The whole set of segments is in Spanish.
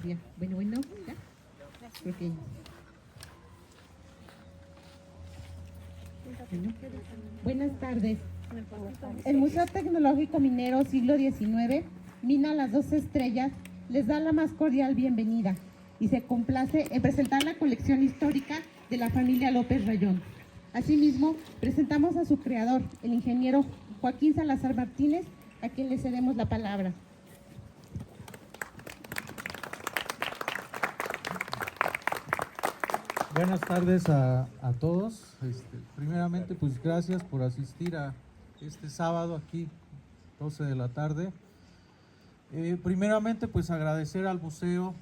Ya. Bueno, ya. Creo que- Bueno. Buenas tardes. El Museo Tecnológico Minero Siglo XIX, Mina Las Dos Estrellas, les da la más cordial bienvenida y se complace en presentar la colección histórica de la familia López Rayón. Asimismo, presentamos a su creador, el ingeniero Joaquín Salazar Martínez, a quien le cedemos la palabra. Buenas tardes a todos. Primeramente, pues gracias por asistir a este sábado aquí, 12 de la tarde. Primeramente, pues agradecer al museo,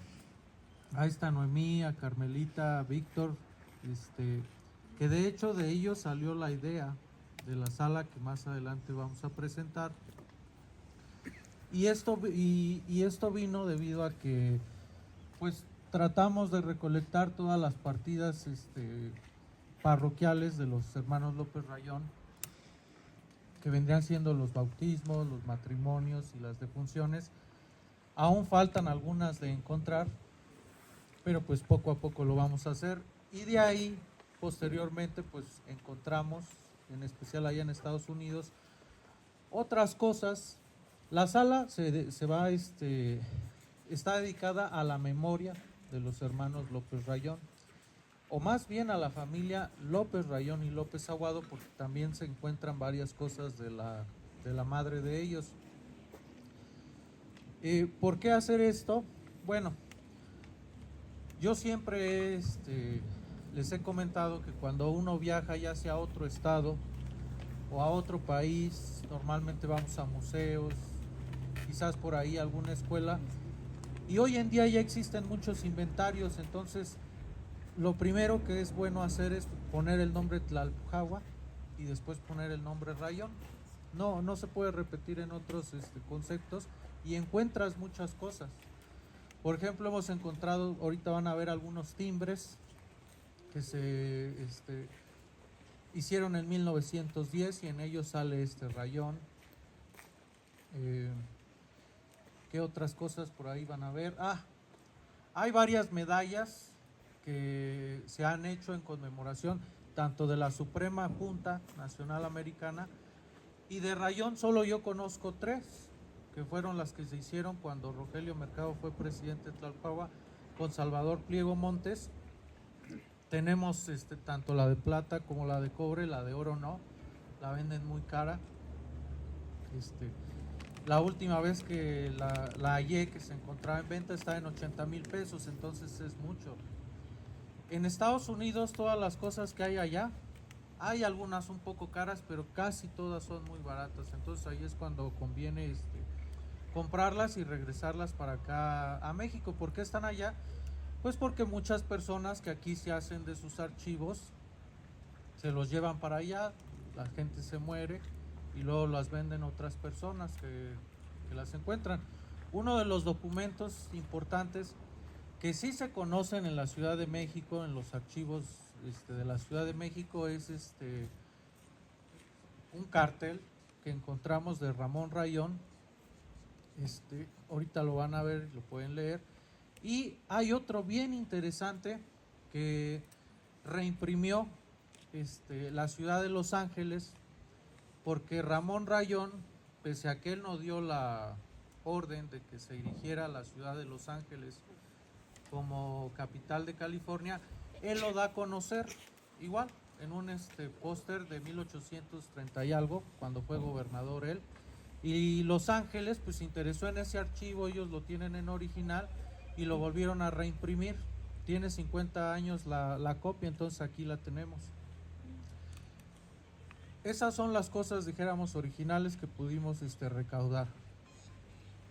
a esta Noemí, a Carmelita, a Víctor, que de hecho de ellos salió la idea de la sala que más adelante vamos a presentar. Y esto vino debido a que pues tratamos de recolectar todas las partidas parroquiales de los hermanos López Rayón, que vendrían siendo los bautismos, los matrimonios y las defunciones. Aún faltan algunas de encontrar, pero pues poco a poco lo vamos a hacer. Y de ahí, posteriormente, pues encontramos, en especial allá en Estados Unidos, otras cosas. La sala está dedicada a la memoria de los hermanos López Rayón, o más bien a la familia López Rayón y López Aguado, porque también se encuentran varias cosas de la madre de ellos. ¿Por qué hacer esto? Bueno, yo siempre les he comentado que cuando uno viaja ya sea a otro estado o a otro país, normalmente vamos a museos, quizás por ahí alguna escuela, y hoy en día ya existen muchos inventarios. Entonces lo primero que es bueno hacer es poner el nombre Tlalpujahua y después poner el nombre Rayón. No se puede repetir en otros conceptos, y encuentras muchas cosas. Por ejemplo, hemos encontrado, ahorita van a ver algunos timbres que se hicieron en 1910 y en ellos sale Rayón. ¿Qué otras cosas por ahí van a ver? Hay varias medallas que se han hecho en conmemoración tanto de la Suprema Junta Nacional Americana y de Rayón. Solo yo conozco 3, que fueron las que se hicieron cuando Rogelio Mercado fue presidente de Tlalpujahua con Salvador Pliego Montes. Tenemos tanto la de plata como la de cobre. La de oro no, la venden muy cara. La última vez que la hallé, que se encontraba en venta, está en 80,000 pesos, entonces es mucho. En Estados Unidos, todas las cosas que hay allá, hay algunas un poco caras, pero casi todas son muy baratas. Entonces ahí es cuando conviene comprarlas y regresarlas para acá a México. ¿Por qué están allá? Pues porque muchas personas que aquí se hacen de sus archivos se los llevan para allá, la gente se muere y luego las venden otras personas que las encuentran. Uno de los documentos importantes que sí se conocen en la Ciudad de México, en los archivos de la Ciudad de México, es un cartel que encontramos de Ramón Rayón. Ahorita lo van a ver, lo pueden leer. Y hay otro bien interesante que reimprimió la ciudad de Los Ángeles, porque Ramón Rayón, pese a que él no dio la orden de que se erigiera la ciudad de Los Ángeles como capital de California, él lo da a conocer igual en un póster de 1830 y algo, cuando fue gobernador él. Y Los Ángeles pues se interesó en ese archivo, ellos lo tienen en original y lo volvieron a reimprimir. Tiene 50 años la copia, entonces aquí la tenemos. Esas son las cosas, dijéramos, originales que pudimos recaudar.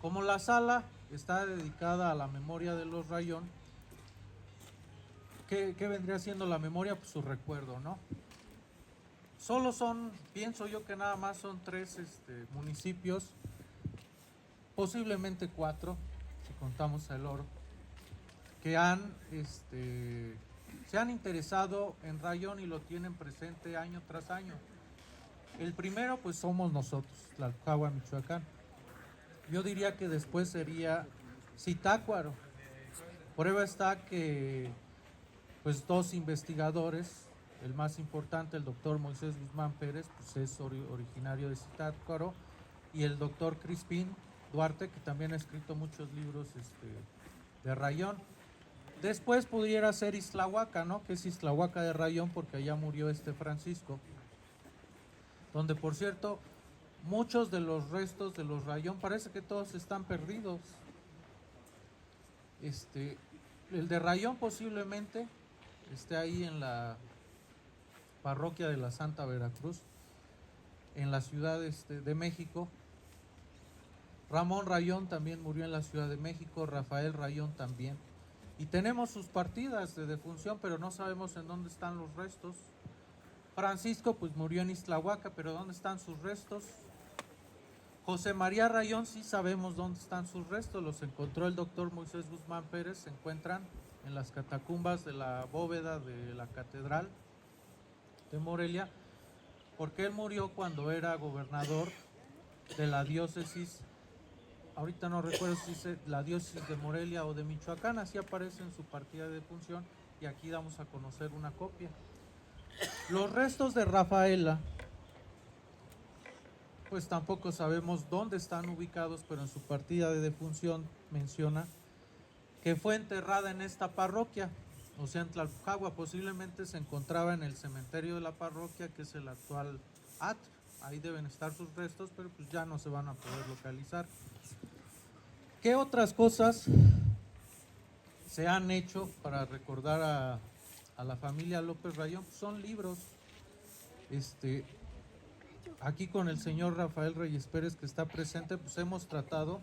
Como la sala está dedicada a la memoria de los Rayón, ¿qué vendría siendo la memoria? Pues su recuerdo, ¿no? Solo son, pienso yo que nada más son 3 municipios, posiblemente 4, si contamos El Oro, que se han interesado en Rayón y lo tienen presente año tras año. El primero pues somos nosotros, Tlalpujahua, Michoacán. Yo diría que después sería Zitácuaro, Prueba está que pues dos investigadores, el más importante, el doctor Moisés Guzmán Pérez, pues es originario de Zitácuaro, y el doctor Crispín Duarte, que también ha escrito muchos libros de Rayón. Después pudiera ser Ixtlahuaca, ¿no? Que es Ixtlahuaca de Rayón, porque allá murió Francisco, donde por cierto muchos de los restos de los Rayón parece que todos están perdidos. El de Rayón posiblemente esté ahí en la parroquia de la Santa Veracruz, en la Ciudad de México. Ramón Rayón también murió en la Ciudad de México, Rafael Rayón también. Y tenemos sus partidas de defunción, pero no sabemos en dónde están los restos. Francisco pues murió en Ixtlahuaca, pero ¿dónde están sus restos? José María Rayón sí sabemos dónde están sus restos, los encontró el doctor Moisés Guzmán Pérez, se encuentran en las catacumbas de la bóveda de la Catedral de Morelia, porque él murió cuando era gobernador de la diócesis, ahorita no recuerdo si es la diócesis de Morelia o de Michoacán, así aparece en su partida de defunción, y aquí damos a conocer una copia. Los restos de Rafaela, pues tampoco sabemos dónde están ubicados, pero en su partida de defunción menciona que fue enterrada en esta parroquia, o sea, en Tlalpujagua. Posiblemente se encontraba en el cementerio de la parroquia, que es el actual atrio. Ahí deben estar sus restos, pero pues ya no se van a poder localizar. ¿Qué otras cosas se han hecho para recordar a la familia López Rayón? Pues son libros. Aquí con el señor Rafael Reyes Pérez, que está presente, pues hemos tratado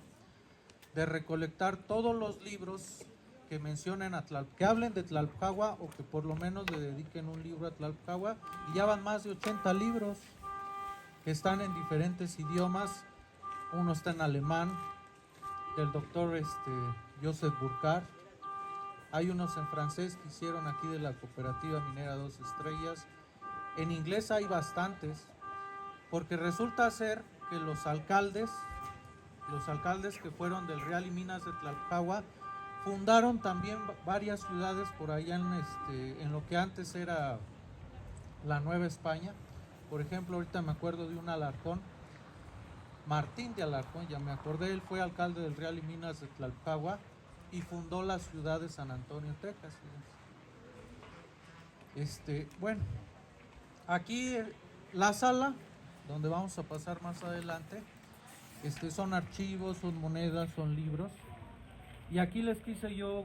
de recolectar todos los libros que mencionen que hablen de Tlalpujagua, o que por lo menos le dediquen un libro a Tlalpujagua, y ya van más de 80 libros que están en diferentes idiomas. Uno está en alemán, del doctor Joseph Burkhardt. Hay unos en francés que hicieron aquí de la Cooperativa Minera Dos Estrellas. En inglés hay bastantes, porque resulta ser que los alcaldes que fueron del Real y Minas de Tlalpujagua fundaron también varias ciudades por allá en lo que antes era la Nueva España. Por ejemplo, ahorita me acuerdo de un Alarcón, Martín de Alarcón, ya me acordé, él fue alcalde del Real y Minas de Tlalpujagua y fundó la ciudad de San Antonio, Texas. Bueno, aquí la sala donde vamos a pasar más adelante, son archivos, son monedas, son libros, y aquí les quise yo,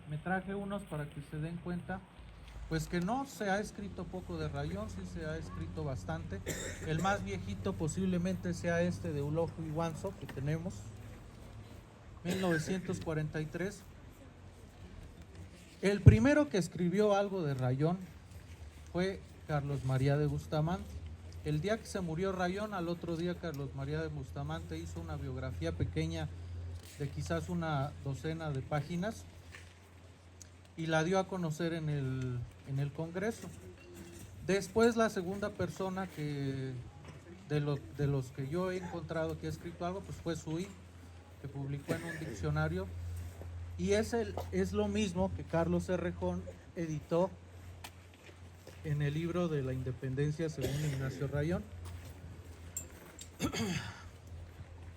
me traje unos para que se den cuenta, pues que no se ha escrito poco de Rayón, sí se ha escrito bastante. El más viejito posiblemente sea de Eulojo Iwanzo, que tenemos, 1943. El primero que escribió algo de Rayón fue Carlos María de Bustamante. El día que se murió Rayón, al otro día Carlos María de Bustamante hizo una biografía pequeña de quizás una docena de páginas y la dio a conocer en el Congreso. Después, la segunda persona que de los que yo he encontrado que ha escrito algo, pues fue Sui, que publicó en un diccionario, y es lo mismo que Carlos Cerrejón editó en el libro de la Independencia según Ignacio Rayón.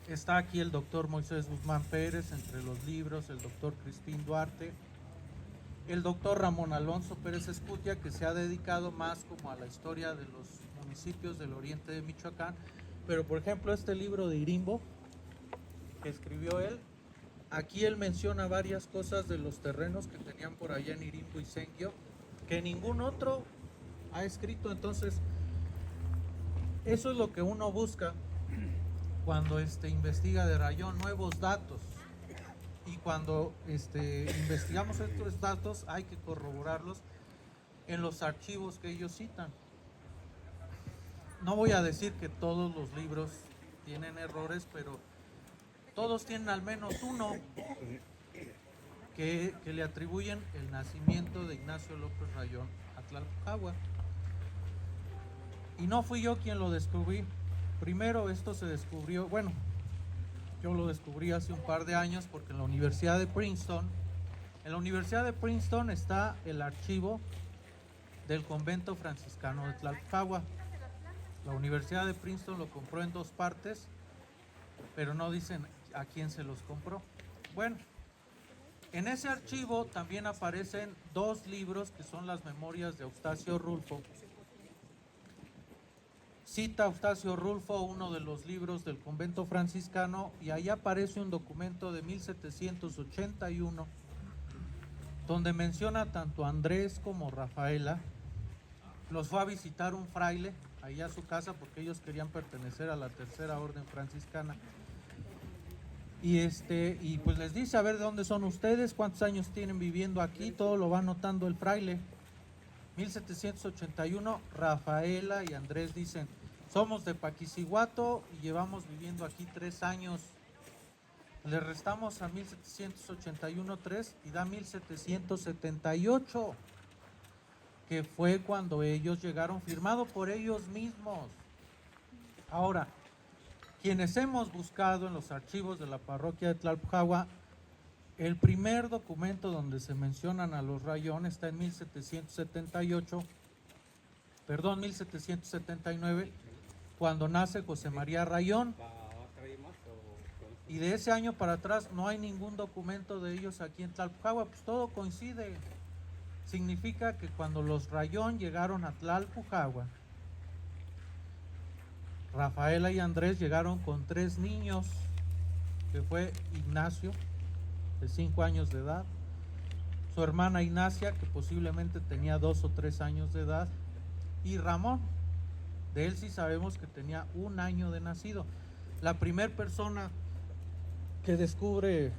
Está aquí el doctor Moisés Guzmán Pérez entre los libros, el doctor Crispín Duarte, el doctor Ramón Alonso Pérez Escutia, que se ha dedicado más como a la historia de los municipios del oriente de Michoacán, pero por ejemplo este libro de Irimbo que escribió él, aquí él menciona varias cosas de los terrenos que tenían por allá en Irimbo y Senguio, que ningún otro ha escrito. Entonces eso es lo que uno busca cuando investiga de Rayón, nuevos datos. Y cuando investigamos estos datos hay que corroborarlos en los archivos que ellos citan. No voy a decir que todos los libros tienen errores, pero todos tienen al menos uno que le atribuyen el nacimiento de Ignacio López Rayón a Tlalpujagua. Y no fui yo quien lo descubrí. Primero esto se descubrió, bueno, yo lo descubrí hace un par de años porque en la Universidad de Princeton En la Universidad de Princeton está el archivo del convento franciscano de Tlalpujahua. La Universidad de Princeton lo compró en 2 partes, pero no dicen a quién se los compró. Bueno, en ese archivo también aparecen 2 libros que son las memorias de Eustacio Rulfo. Cita Eustacio Rulfo uno de los libros del convento franciscano y ahí aparece un documento de 1781 donde menciona tanto a Andrés como Rafaela. Los fue a visitar un fraile ahí a su casa porque ellos querían pertenecer a la Tercera Orden Franciscana. Y pues les dice, a ver, ¿de dónde son ustedes? ¿Cuántos años tienen viviendo aquí? Todo lo va anotando el fraile. 1781, Rafaela y Andrés dicen, somos de Paquicihuato y llevamos viviendo aquí 3 años. Le restamos a 1781 3 y da 1778, que fue cuando ellos llegaron, firmado por ellos mismos. Ahora, quienes hemos buscado en los archivos de la parroquia de Tlalpujahua, el primer documento donde se mencionan a los Rayón está en 1779, cuando nace José María Rayón. Y de ese año para atrás no hay ningún documento de ellos aquí en Tlalpujahua, pues todo coincide. Significa que cuando los Rayón llegaron a Tlalpujahua, Rafaela y Andrés llegaron con 3 niños, que fue Ignacio, de 5 años de edad, su hermana Ignacia, que posiblemente tenía 2 o 3 años de edad, y Ramón, de él sí sabemos que tenía 1 año de nacido. La primera persona que descubre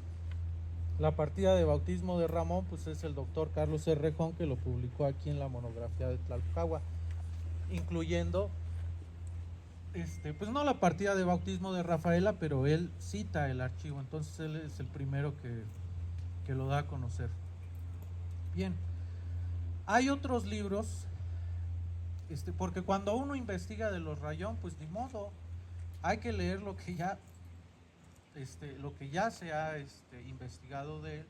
la partida de bautismo de Ramón, pues es el doctor Carlos Errejón, que lo publicó aquí en la monografía de Tlalpujahua, incluyendo pues no la partida de bautismo de Rafaela, pero él cita el archivo, entonces él es el primero que lo da a conocer. Bien, hay otros libros, porque cuando uno investiga de los Rayón, pues ni modo, hay que leer lo que ya se ha investigado de él,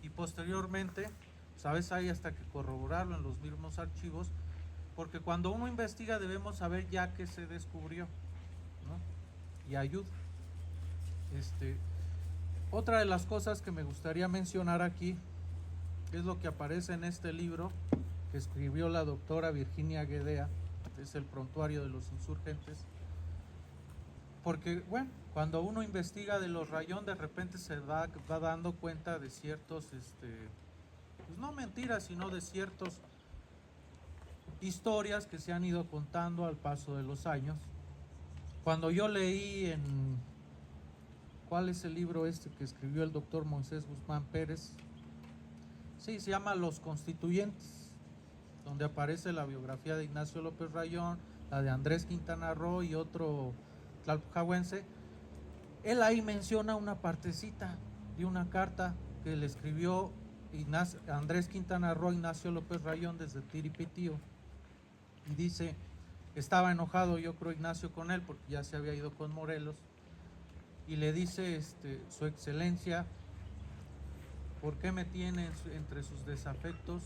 y posteriormente, sabes, hay hasta que corroborarlo en los mismos archivos, porque cuando uno investiga debemos saber ya que se descubrió, ¿no? Y ayuda. Otra de las cosas que me gustaría mencionar aquí es lo que aparece en este libro que escribió la doctora Virginia Guedea, es el Prontuario de los Insurgentes, porque bueno, cuando uno investiga de los Rayón, de repente se va dando cuenta de ciertos, pues no mentiras, sino de ciertos historias que se han ido contando al paso de los años. Cuando yo leí ¿cuál es el libro que escribió el doctor Moisés Guzmán Pérez? Sí, se llama Los Constituyentes, donde aparece la biografía de Ignacio López Rayón, la de Andrés Quintana Roo y otro tlalpujahuense. Él ahí menciona una partecita de una carta que le escribió Andrés Quintana Roo a Ignacio López Rayón desde Tiripitío. Y dice, estaba enojado yo creo Ignacio con él porque ya se había ido con Morelos, y le dice, su excelencia, ¿por qué me tiene entre sus desafectos?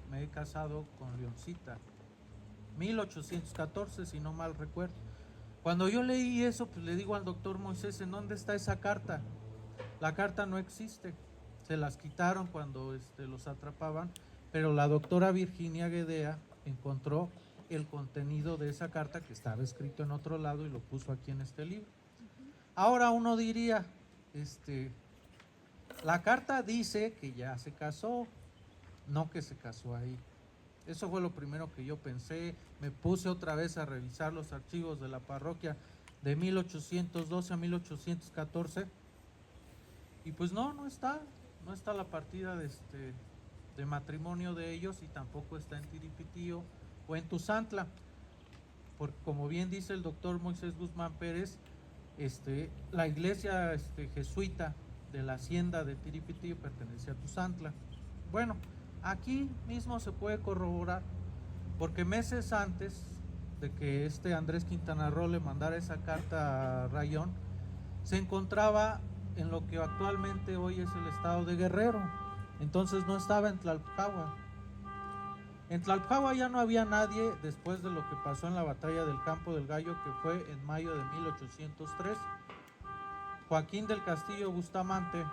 Me he casado con Leoncita, 1814 si no mal recuerdo. Cuando yo leí eso, pues le digo al doctor Moisés, ¿en dónde está esa carta? La carta no existe, se las quitaron cuando los atrapaban, pero la doctora Virginia Guedea encontró el contenido de esa carta que estaba escrito en otro lado y lo puso aquí en este libro. Ahora uno diría, la carta dice que ya se casó, no que se casó ahí. Eso fue lo primero que yo pensé. Me puse otra vez a revisar los archivos de la parroquia de 1812 a 1814 y pues no está la partida de matrimonio de ellos, y tampoco está en Tiripitío o en Tuzantla, porque como bien dice el doctor Moisés Guzmán Pérez, la iglesia jesuita de la hacienda de Tiripitío pertenece a Tuzantla. Bueno, aquí mismo se puede corroborar, porque meses antes de que Andrés Quintana Roo le mandara esa carta a Rayón, se encontraba en lo que actualmente hoy es el estado de Guerrero, entonces no estaba en Tlalpujahua. En Tlalpujahua ya no había nadie después de lo que pasó en la batalla del Campo del Gallo, que fue en mayo de 1803. Joaquín del Castillo Bustamante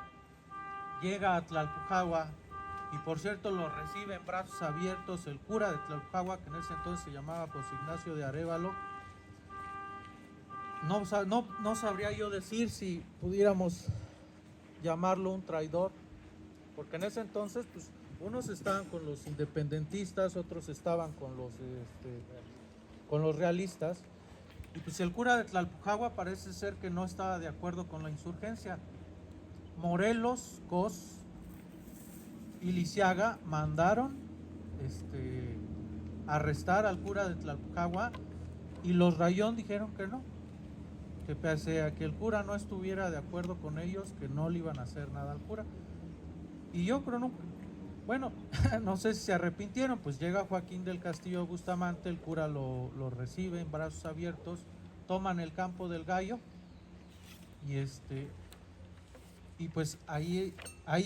llega a Tlalpujahua y, por cierto, lo recibe en brazos abiertos el cura de Tlalpujahua, que en ese entonces se llamaba José Ignacio de Arévalo. No sabría yo decir si pudiéramos llamarlo un traidor, porque en ese entonces pues unos estaban con los independentistas, otros estaban con los realistas, y pues el cura de Tlalpujahua parece ser que no estaba de acuerdo con la insurgencia. Morelos, Cos y Lisiaga mandaron arrestar al cura de Tlalpujahua, y los Rayón dijeron que no, que pese a que el cura no estuviera de acuerdo con ellos, que no le iban a hacer nada al cura. Y yo creo, no sé si se arrepintieron. Pues llega Joaquín del Castillo Bustamante, el cura lo recibe en brazos abiertos, toman el Campo del Gallo, y pues ahí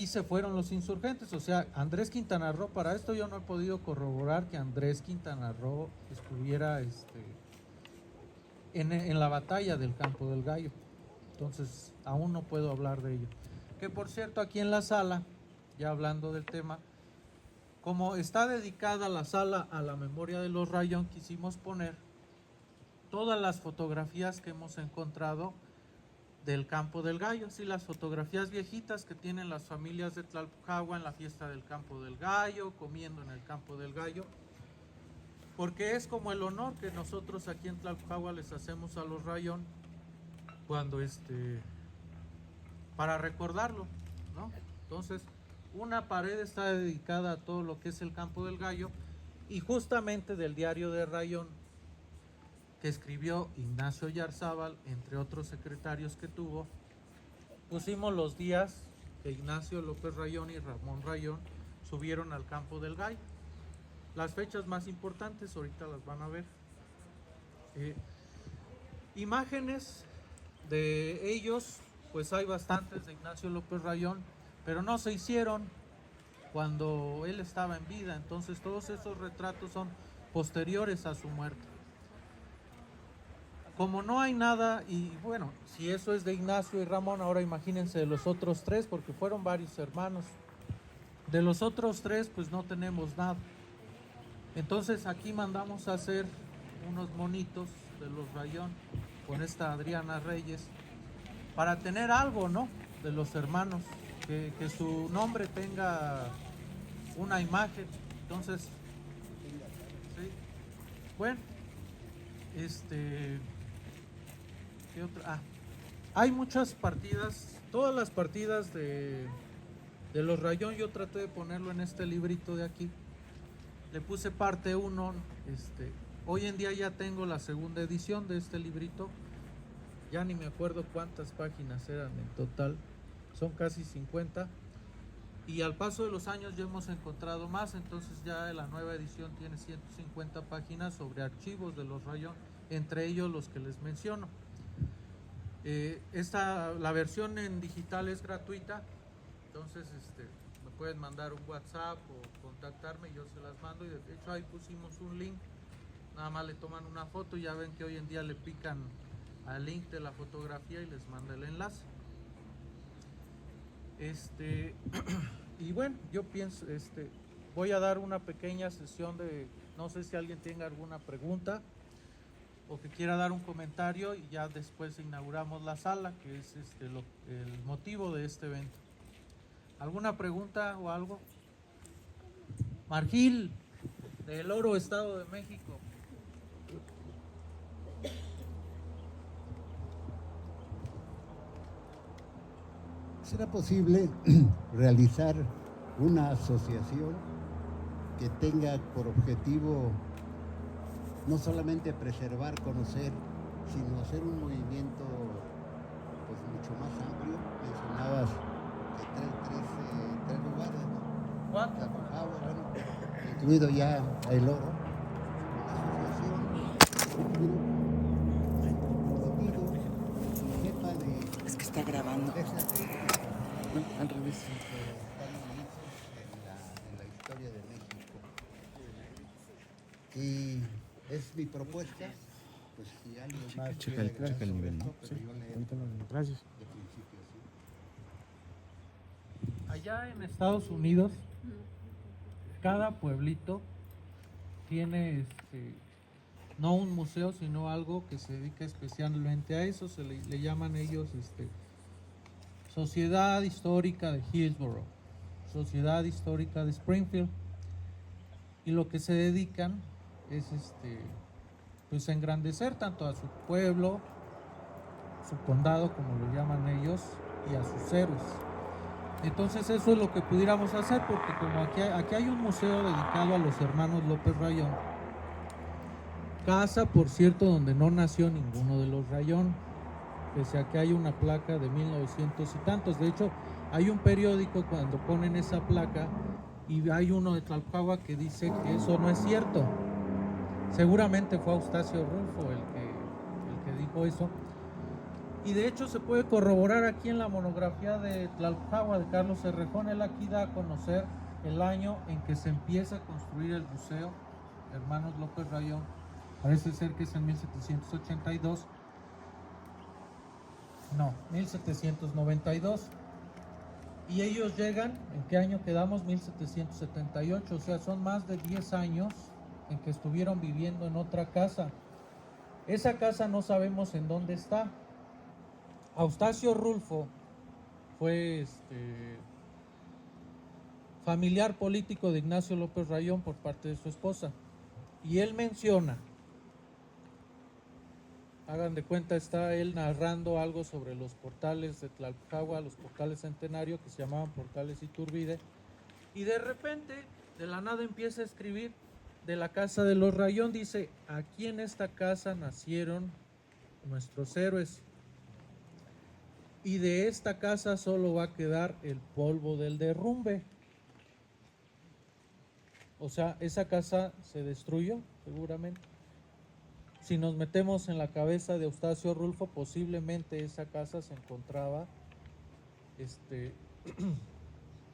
se fueron los insurgentes. O sea, Andrés Quintana Roo, para esto yo no he podido corroborar que Andrés Quintana Roo estuviera en la batalla del Campo del Gallo, entonces aún no puedo hablar de ello. Que por cierto, aquí en la sala, ya hablando del tema, como está dedicada la sala a la memoria de los Rayón, quisimos poner todas las fotografías que hemos encontrado del Campo del Gallo, así las fotografías viejitas que tienen las familias de Tlalpujahua en la fiesta del Campo del Gallo, comiendo en el Campo del Gallo, porque es como el honor que nosotros aquí en Tlalpujahua les hacemos a los Rayón cuando para recordarlo, ¿no? Entonces, una pared está dedicada a todo lo que es el Campo del Gallo, y justamente del diario de Rayón que escribió Ignacio Yarzábal, entre otros secretarios que tuvo, pusimos los días que Ignacio López Rayón y Ramón Rayón subieron al Campo del Gallo. Las fechas más importantes ahorita las van a ver. Imágenes de ellos, pues hay bastantes de Ignacio López Rayón, pero no se hicieron cuando él estaba en vida, entonces todos esos retratos son posteriores a su muerte. Como no hay nada, y bueno, si eso es de Ignacio y Ramón, ahora imagínense de los otros tres, porque fueron varios hermanos. De los otros tres, pues no tenemos nada. Entonces aquí mandamos a hacer unos monitos de los Rayón con esta Adriana Reyes, para tener algo, ¿no?, de los hermanos, que su nombre tenga una imagen. Entonces, sí. Bueno, ¿qué otra? Hay muchas partidas, todas las partidas de los Rayón yo traté de ponerlo en este librito de aquí. Le puse parte 1, hoy en día ya tengo la segunda edición de este librito, ya ni me acuerdo cuántas páginas eran en total, son casi 50, y al paso de los años ya hemos encontrado más, entonces ya la nueva edición tiene 150 páginas sobre archivos de los Rayón, entre ellos los que les menciono. La versión en digital es gratuita, entonces me pueden mandar un WhatsApp o contactarme y yo se las mando, y de hecho ahí pusimos un link, nada más le toman una foto y ya ven que hoy en día le pican al link de la fotografía y les manda el enlace. Y bueno, yo pienso, voy a dar una pequeña sesión de, no sé si alguien tenga alguna pregunta o que quiera dar un comentario, y ya después inauguramos la sala, que es el motivo de este evento. ¿Alguna pregunta o algo? Margil, del Oro, Estado de México. ¿Será posible realizar una asociación que tenga por objetivo no solamente preservar, conocer, sino hacer un movimiento pues mucho más amplio? Mencionabas que tres lugares, ¿no? ¿Cuántos? Bueno, incluido ya el Oro, una asociación, un grupo comprometido, que sepa de... Es que está grabando. de esas No, al revés. Y es mi propuesta, pues si alguien más Checa el quiere agregar nivel, sobre ¿no? esto, pero Sí, yo le ahorita gracias. de principio sí. Allá en Estados Unidos, cada pueblito tiene no un museo, sino algo que se dedica especialmente a eso. Se le llaman ellos Sociedad Histórica de Hillsborough, Sociedad Histórica de Springfield, y lo que se dedican es pues a engrandecer tanto a su pueblo, su condado, como lo llaman ellos, y a sus héroes. Entonces eso es lo que pudiéramos hacer, porque como aquí hay un museo dedicado a los hermanos López Rayón, casa, por cierto, donde no nació ninguno de los Rayón, pese a que hay una placa de 1900 y tantos. De hecho, hay un periódico cuando ponen esa placa y hay uno de Tlalpujahua que dice que eso no es cierto. Seguramente fue Eustacio Rulfo el que dijo eso. Y de hecho se puede corroborar aquí en la monografía de Tlalpujahua de Carlos Cerrejón. Él aquí da a conocer el año en que se empieza a construir el museo Hermanos López Rayón. Parece ser que es en 1782. No, 1792. Y ellos llegan, ¿en qué año quedamos? 1778, o sea, son más de 10 años en que estuvieron viviendo en otra casa. Esa casa no sabemos en dónde está. Eustacio Rulfo fue familiar político de Ignacio López Rayón por parte de su esposa. Y él menciona, hagan de cuenta, está él narrando algo sobre los portales de Tlalpujahua, los portales Centenario, que se llamaban portales Iturbide, y de repente, de la nada empieza a escribir de la casa de los Rayón. Dice, aquí en esta casa nacieron nuestros héroes, y de esta casa solo va a quedar el polvo del derrumbe. O sea, esa casa se destruyó, seguramente. Si nos metemos en la cabeza de Eustacio Rulfo, posiblemente esa casa se encontraba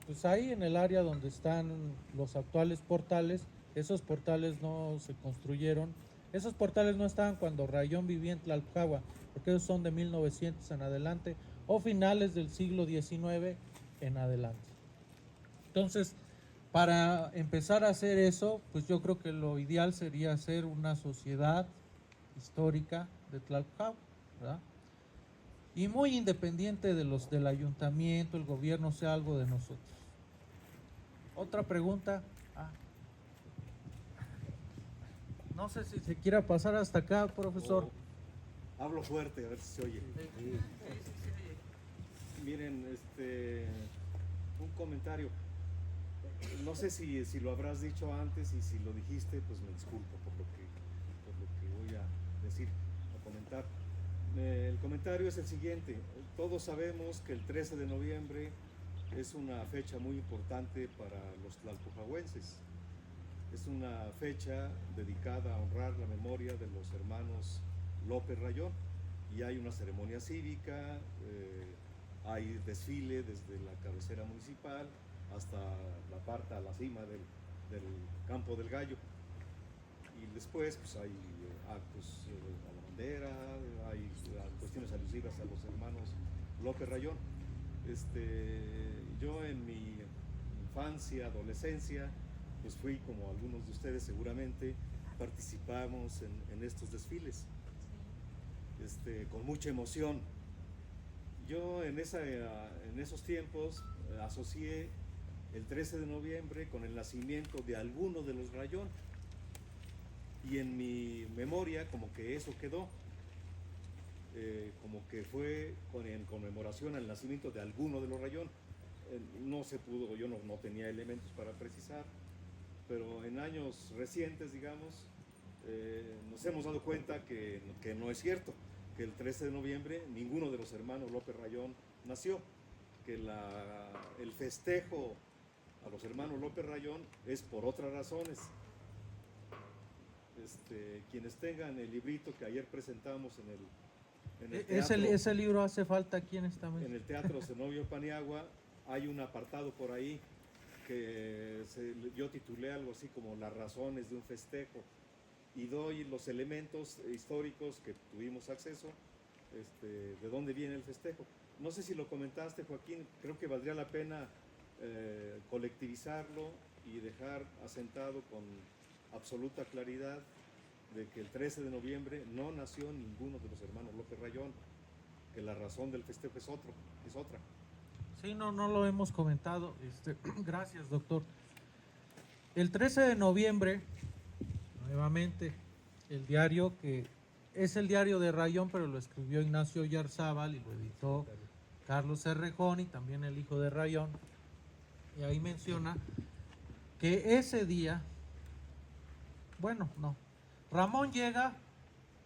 pues ahí en el área donde están los actuales portales. Esos portales no se construyeron, esos portales no estaban cuando Rayón vivía en Tlalpujahua, porque esos son de 1900 en adelante o finales del siglo XIX en adelante. Entonces, para empezar a hacer eso, pues yo creo que lo ideal sería hacer una sociedad histórica de Tlalpujahua, ¿verdad? Y muy independiente de los del ayuntamiento, el gobierno, sea algo de nosotros. Otra pregunta. No sé si se quiera pasar hasta acá, profesor. Hablo fuerte, a ver si se oye. Miren, un comentario. No sé si lo habrás dicho antes, y si lo dijiste, pues me disculpo por lo que voy a decir, a comentar. El comentario es el siguiente. Todos sabemos que el 13 de noviembre es una fecha muy importante para los tlalpujahuenses. Es una fecha dedicada a honrar la memoria de los hermanos López Rayón, y hay una ceremonia cívica, hay desfile desde la cabecera municipal hasta la cima del Campo del Gallo, y después pues hay actos a la bandera, hay cuestiones alusivas a los hermanos López Rayón. Yo en mi infancia, adolescencia, pues fui, como algunos de ustedes seguramente, participamos en estos desfiles, con mucha emoción. Yo en esos tiempos asocié el 13 de noviembre con el nacimiento de alguno de los Rayón, y en mi memoria como que eso quedó, como que fue en conmemoración al nacimiento de alguno de los Rayón. No se pudo, yo no tenía elementos para precisar, pero en años recientes, digamos, nos hemos dado cuenta que no es cierto, que el 13 de noviembre ninguno de los hermanos López Rayón nació, que el festejo a los hermanos López Rayón es por otras razones. Quienes tengan el librito que ayer presentamos en el teatro, Ese libro hace falta aquí en esta mesa. en el Teatro Zenobio Paniagua, hay un apartado por ahí que yo titulé algo así como las razones de un festejo, y doy los elementos históricos que tuvimos acceso, de dónde viene el festejo. No sé si lo comentaste, Joaquín, creo que valdría la pena colectivizarlo y dejar asentado con absoluta claridad de que el 13 de noviembre no nació ninguno de los hermanos López Rayón, que la razón del festejo es otra. Sí, no lo hemos comentado. Gracias, doctor. El 13 de noviembre, nuevamente, el diario que es el diario de Rayón, pero lo escribió Ignacio Oyarzábal y lo editó Carlos Cerrejón y también el hijo de Rayón. Y ahí menciona que ese día, Ramón llega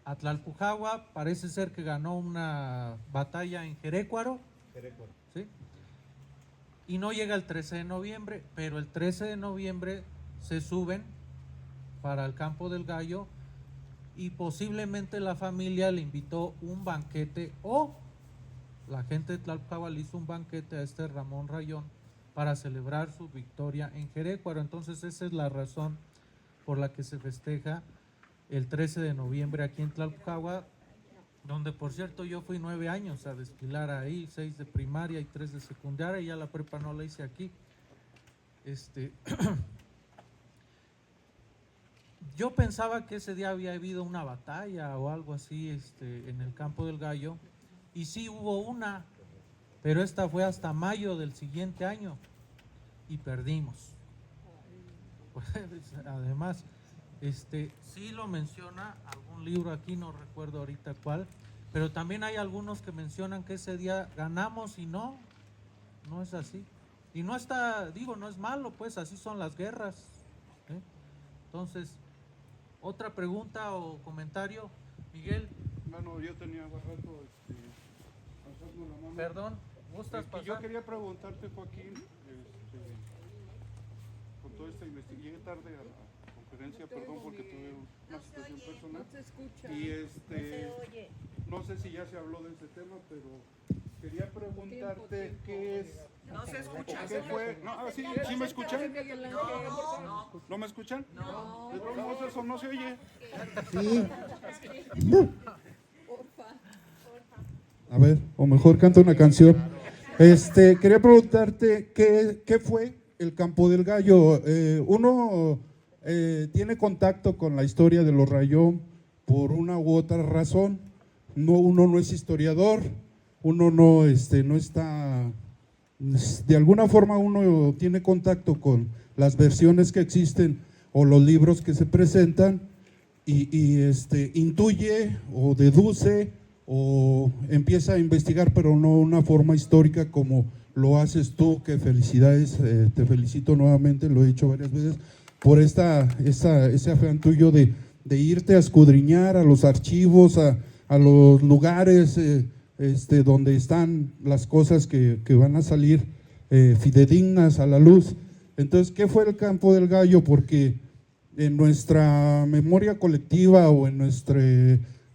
a Tlalpujahua, parece ser que ganó una batalla en Jerécuaro, ¿sí? Y no llega el 13 de noviembre, pero el 13 de noviembre se suben para el Campo del Gallo y posiblemente la familia le invitó un banquete o la gente de Tlalpujahua le hizo un banquete a Ramón Rayón para celebrar su victoria en Jerécuaro. Entonces esa es la razón por la que se festeja el 13 de noviembre aquí en Tlalpujahua, donde por cierto yo fui 9 años a desfilar ahí, 6 de primaria y 3 de secundaria, y ya la prepa no la hice aquí. Yo pensaba que ese día había habido una batalla o algo así en el Campo del Gallo, y sí hubo una, pero esta fue hasta mayo del siguiente año y perdimos. Pues, además, sí lo menciona algún libro aquí, no recuerdo ahorita cuál, pero también hay algunos que mencionan que ese día ganamos y no es así. Y no está, no es malo, pues así son las guerras, ¿eh? Entonces, otra pregunta o comentario, Miguel. Bueno, yo tenía rato pasando la mano. Perdón, ¿gustas pasar? Yo quería preguntarte, Joaquín, con toda esta investigación, llegué tarde a la conferencia, perdón porque tuve una situación personal. No se escucha. Y no sé si ya se habló de ese tema, pero quería preguntarte qué es. No se escucha. ¿Qué fue? No, ¿sí me escuchan? ¿No me escuchan? No. De todos modos eso no se oye. Sí. Porfa. A ver, o mejor canta una canción. Quería preguntarte qué fue el Campo del Gallo. Uno tiene contacto con la historia de los Rayón por una u otra razón. Uno no es historiador, uno no está, de alguna forma uno tiene contacto con las versiones que existen o los libros que se presentan y intuye o deduce o empieza a investigar, pero no de una forma histórica como lo haces tú, que felicidades, te felicito nuevamente, lo he dicho varias veces, por ese afán tuyo de irte a escudriñar a los archivos, a los lugares donde están las cosas que van a salir fidedignas a la luz. Entonces, ¿qué fue el Campo del Gallo? Porque en nuestra memoria colectiva o en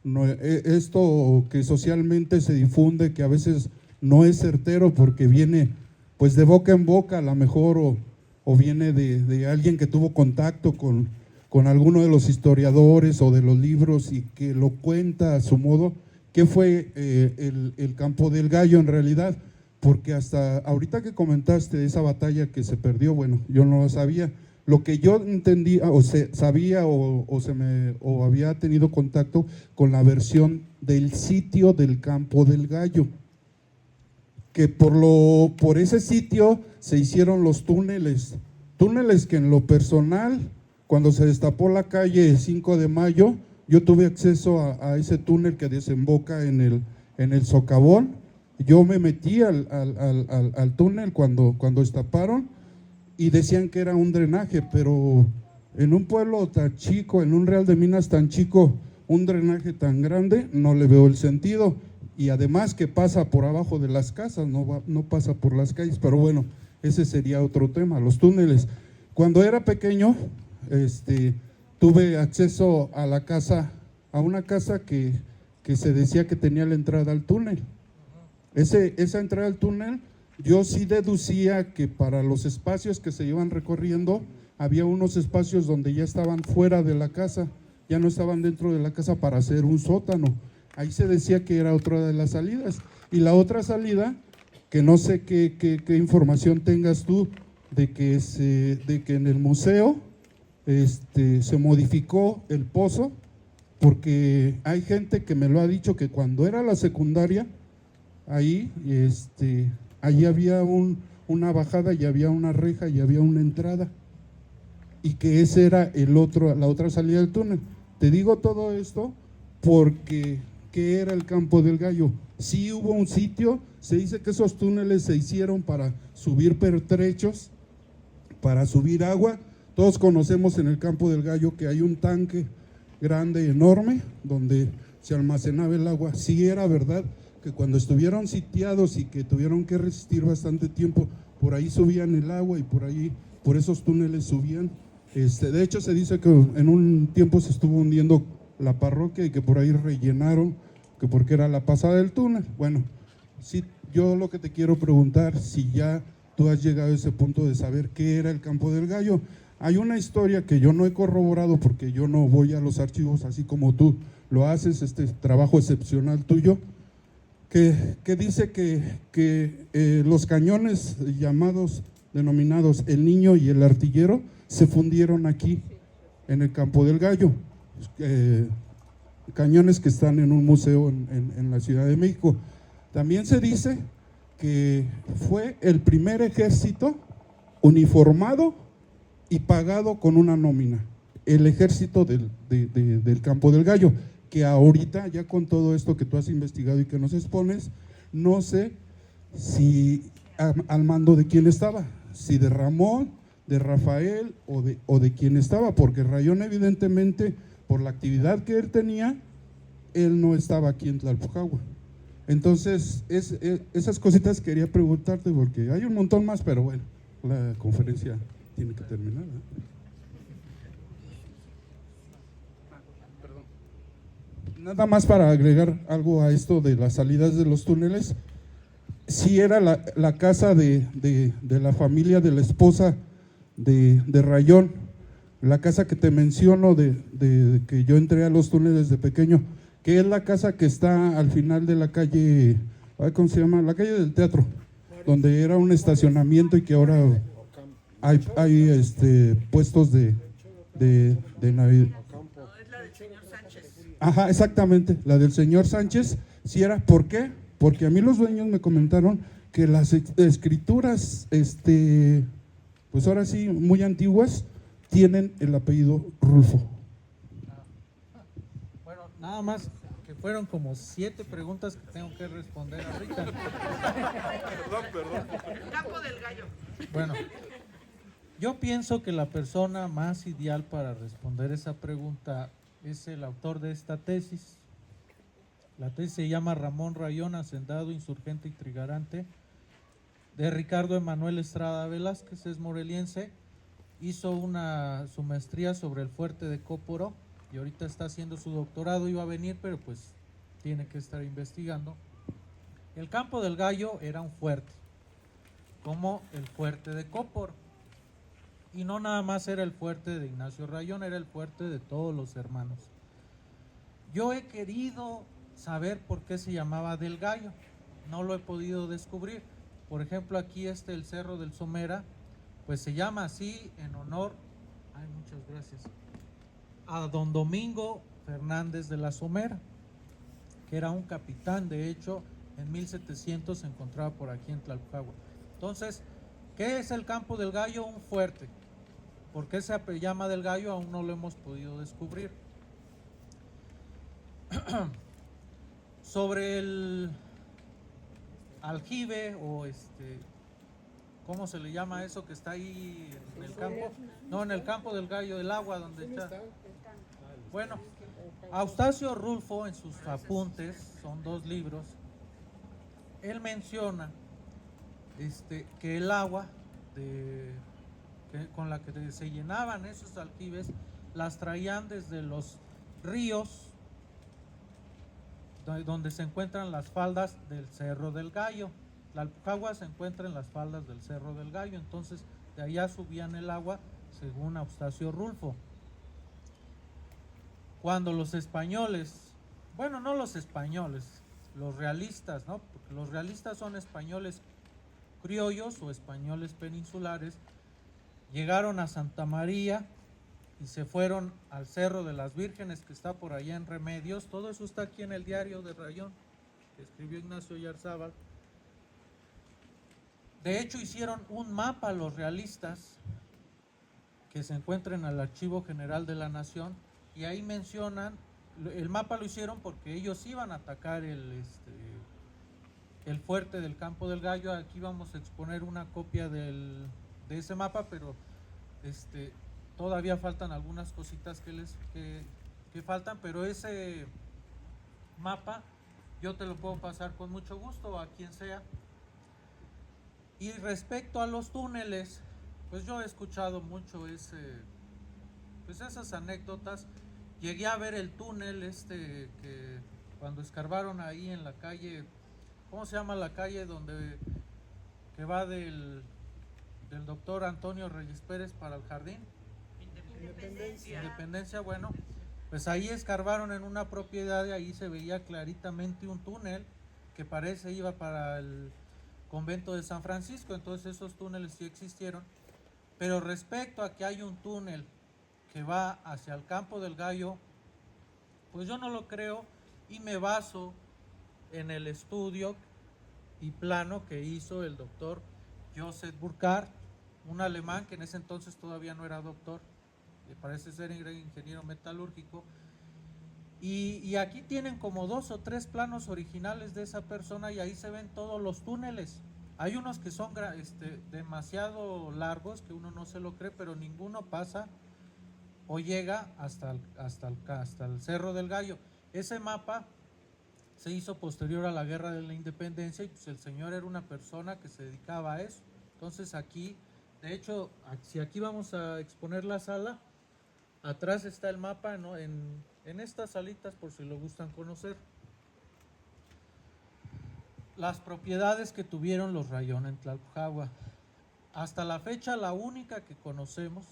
esto que socialmente se difunde, que a veces no es certero porque viene pues de boca en boca a lo mejor o viene de alguien que tuvo contacto con alguno de los historiadores o de los libros y que lo cuenta a su modo. ¿Qué fue el Campo del Gallo en realidad? Porque hasta ahorita que comentaste de esa batalla que se perdió, bueno, yo no lo sabía. Lo que yo entendía o sabía o había tenido contacto con la versión del sitio del Campo del Gallo, que por ese sitio se hicieron los túneles que en lo personal, cuando se destapó la calle 5 de Mayo, yo tuve acceso a ese túnel que desemboca en el socavón. Yo me metí al túnel cuando destaparon y decían que era un drenaje, pero en un pueblo tan chico, en un Real de Minas tan chico, un drenaje tan grande, no le veo el sentido. Y además que pasa por abajo de las casas, no pasa por las calles, pero bueno, ese sería otro tema, los túneles. Cuando era pequeño, tuve acceso a una casa que se decía que tenía la entrada al túnel. Esa entrada al túnel, yo sí deducía que para los espacios que se iban recorriendo, había unos espacios donde ya estaban fuera de la casa, ya no estaban dentro de la casa para hacer un sótano. Ahí se decía que era otra de las salidas. Y la otra salida, que no sé qué información tengas tú, de que en el museo se modificó el pozo, porque hay gente que me lo ha dicho que cuando era la secundaria, ahí había una bajada y había una reja y había una entrada, y que ese era la otra salida del túnel. Te digo todo esto porque ¿qué era el Campo del Gallo? Sí hubo un sitio, se dice que esos túneles se hicieron para subir pertrechos, para subir agua. Todos conocemos en el Campo del Gallo que hay un tanque grande, enorme, donde se almacenaba el agua. Sí era verdad que cuando estuvieron sitiados y que tuvieron que resistir bastante tiempo, por ahí subían el agua y por esos túneles subían. De hecho, se dice que en un tiempo se estuvo hundiendo la parroquia y que por ahí rellenaron, que porque era la pasada del túnel. Bueno, sí, yo lo que te quiero preguntar, si ya tú has llegado a ese punto de saber qué era el Campo del Gallo. Hay una historia que yo no he corroborado porque yo no voy a los archivos así como tú lo haces, este trabajo excepcional tuyo, que dice que los cañones denominados El Niño y El Artillero se fundieron aquí en el Campo del Gallo, cañones que están en un museo en la Ciudad de México. También se dice que fue el primer ejército uniformado y pagado con una nómina, el ejército del Campo del Gallo, que ahorita ya con todo esto que tú has investigado y que nos expones, no sé si al mando de quién estaba, si de Ramón, de Rafael o de quién estaba, porque Rayón evidentemente por la actividad que él tenía, él no estaba aquí en Tlalpujahua. Entonces esas cositas quería preguntarte porque hay un montón más, pero bueno, la conferencia tiene que terminar, ¿eh? Nada más para agregar algo a esto de las salidas de los túneles. Sí era la casa de la familia de la esposa de Rayón, la casa que te menciono de que yo entré a los túneles de pequeño, que es la casa que está al final de la calle, ¿cómo se llama? La calle del Teatro, donde era un estacionamiento y que ahora hay puestos de Navidad. Ajá, exactamente, la del señor Sánchez. Sí era, ¿por qué? Porque a mí los dueños me comentaron que las escrituras, pues ahora sí, muy antiguas, tienen el apellido Rulfo. Bueno, nada más que fueron como 7 preguntas que tengo que responder ahorita. Perdón. Campo del Gallo. Bueno, yo pienso que la persona más ideal para responder esa pregunta es el autor de esta tesis. La tesis se llama Ramón Rayón, hacendado, insurgente y trigarante, de Ricardo Emanuel Estrada Velázquez, es moreliense. Hizo su maestría sobre el fuerte de Cóporo y ahorita está haciendo su doctorado. Iba a venir, pero pues tiene que estar investigando. El Campo del Gallo era un fuerte, como el fuerte de Cóporo. Y no nada más era el fuerte de Ignacio Rayón, era el fuerte de todos los hermanos. Yo he querido saber por qué se llamaba del Gallo, no lo he podido descubrir. Por ejemplo, aquí el Cerro del Somera, pues se llama así en honor, muchas gracias, a don Domingo Fernández de la Somera, que era un capitán, de hecho, en 1700 se encontraba por aquí en Tlalpujahua. Entonces, ¿qué es el Campo del Gallo? Un fuerte. ¿Por qué se llama del Gallo? Aún no lo hemos podido descubrir. Sobre el aljibe o ¿cómo se le llama eso que está ahí en el campo? No, en el Campo del Gallo, el agua donde está. Bueno, Eustacio Rulfo en sus apuntes, son 2 libros, él menciona que el agua con la que se llenaban esos aljibes las traían desde los ríos donde se encuentran las faldas del Cerro del Gallo. La Tlalpujahua se encuentra en las faldas del Cerro del Gallo, entonces de allá subían el agua según Eustacio Rulfo. cuando los españoles, bueno, no los españoles, los realistas, ¿no? Porque los realistas son españoles criollos o españoles peninsulares, llegaron a Santa María y se fueron al Cerro de las Vírgenes, que está por allá en Remedios. Todo eso está aquí en el diario de Rayón, que escribió Ignacio Oyarzábal. De hecho, hicieron un mapa los realistas, que se encuentra en el Archivo General de la Nación, y ahí mencionan, el mapa lo hicieron porque ellos iban a atacar el fuerte del Campo del Gallo. Aquí vamos a exponer una copia de ese mapa, pero todavía faltan algunas cositas que faltan, pero ese mapa yo te lo puedo pasar con mucho gusto a quien sea. Y respecto a los túneles, pues yo he escuchado mucho esas anécdotas. Llegué a ver el túnel que cuando escarbaron ahí en la calle, ¿cómo se llama la calle que va del doctor Antonio Reyes Pérez para el jardín? Independencia, bueno, pues ahí escarbaron en una propiedad y ahí se veía claritamente un túnel que parece iba para el convento de San Francisco. Entonces esos túneles sí existieron. Pero respecto a que hay un túnel que va hacia el Campo del Gallo, pues yo no lo creo, y me baso en el estudio y plano que hizo el doctor Joseph Burckhardt, un alemán que en ese entonces todavía no era doctor, parece ser ingeniero metalúrgico, y aquí tienen como 2 o 3 planos originales de esa persona, y ahí se ven todos los túneles. Hay unos que son demasiado largos, que uno no se lo cree, pero ninguno pasa o llega hasta el Cerro del Gallo. Ese mapa se hizo posterior a la Guerra de la Independencia, y pues el señor era una persona que se dedicaba a eso. Entonces aquí, de hecho, si aquí vamos a exponer la sala, atrás está el mapa, ¿no? En estas salitas, por si lo gustan conocer. Las propiedades que tuvieron los Rayón en Tlalpujahua. Hasta la fecha, la única que conocemos,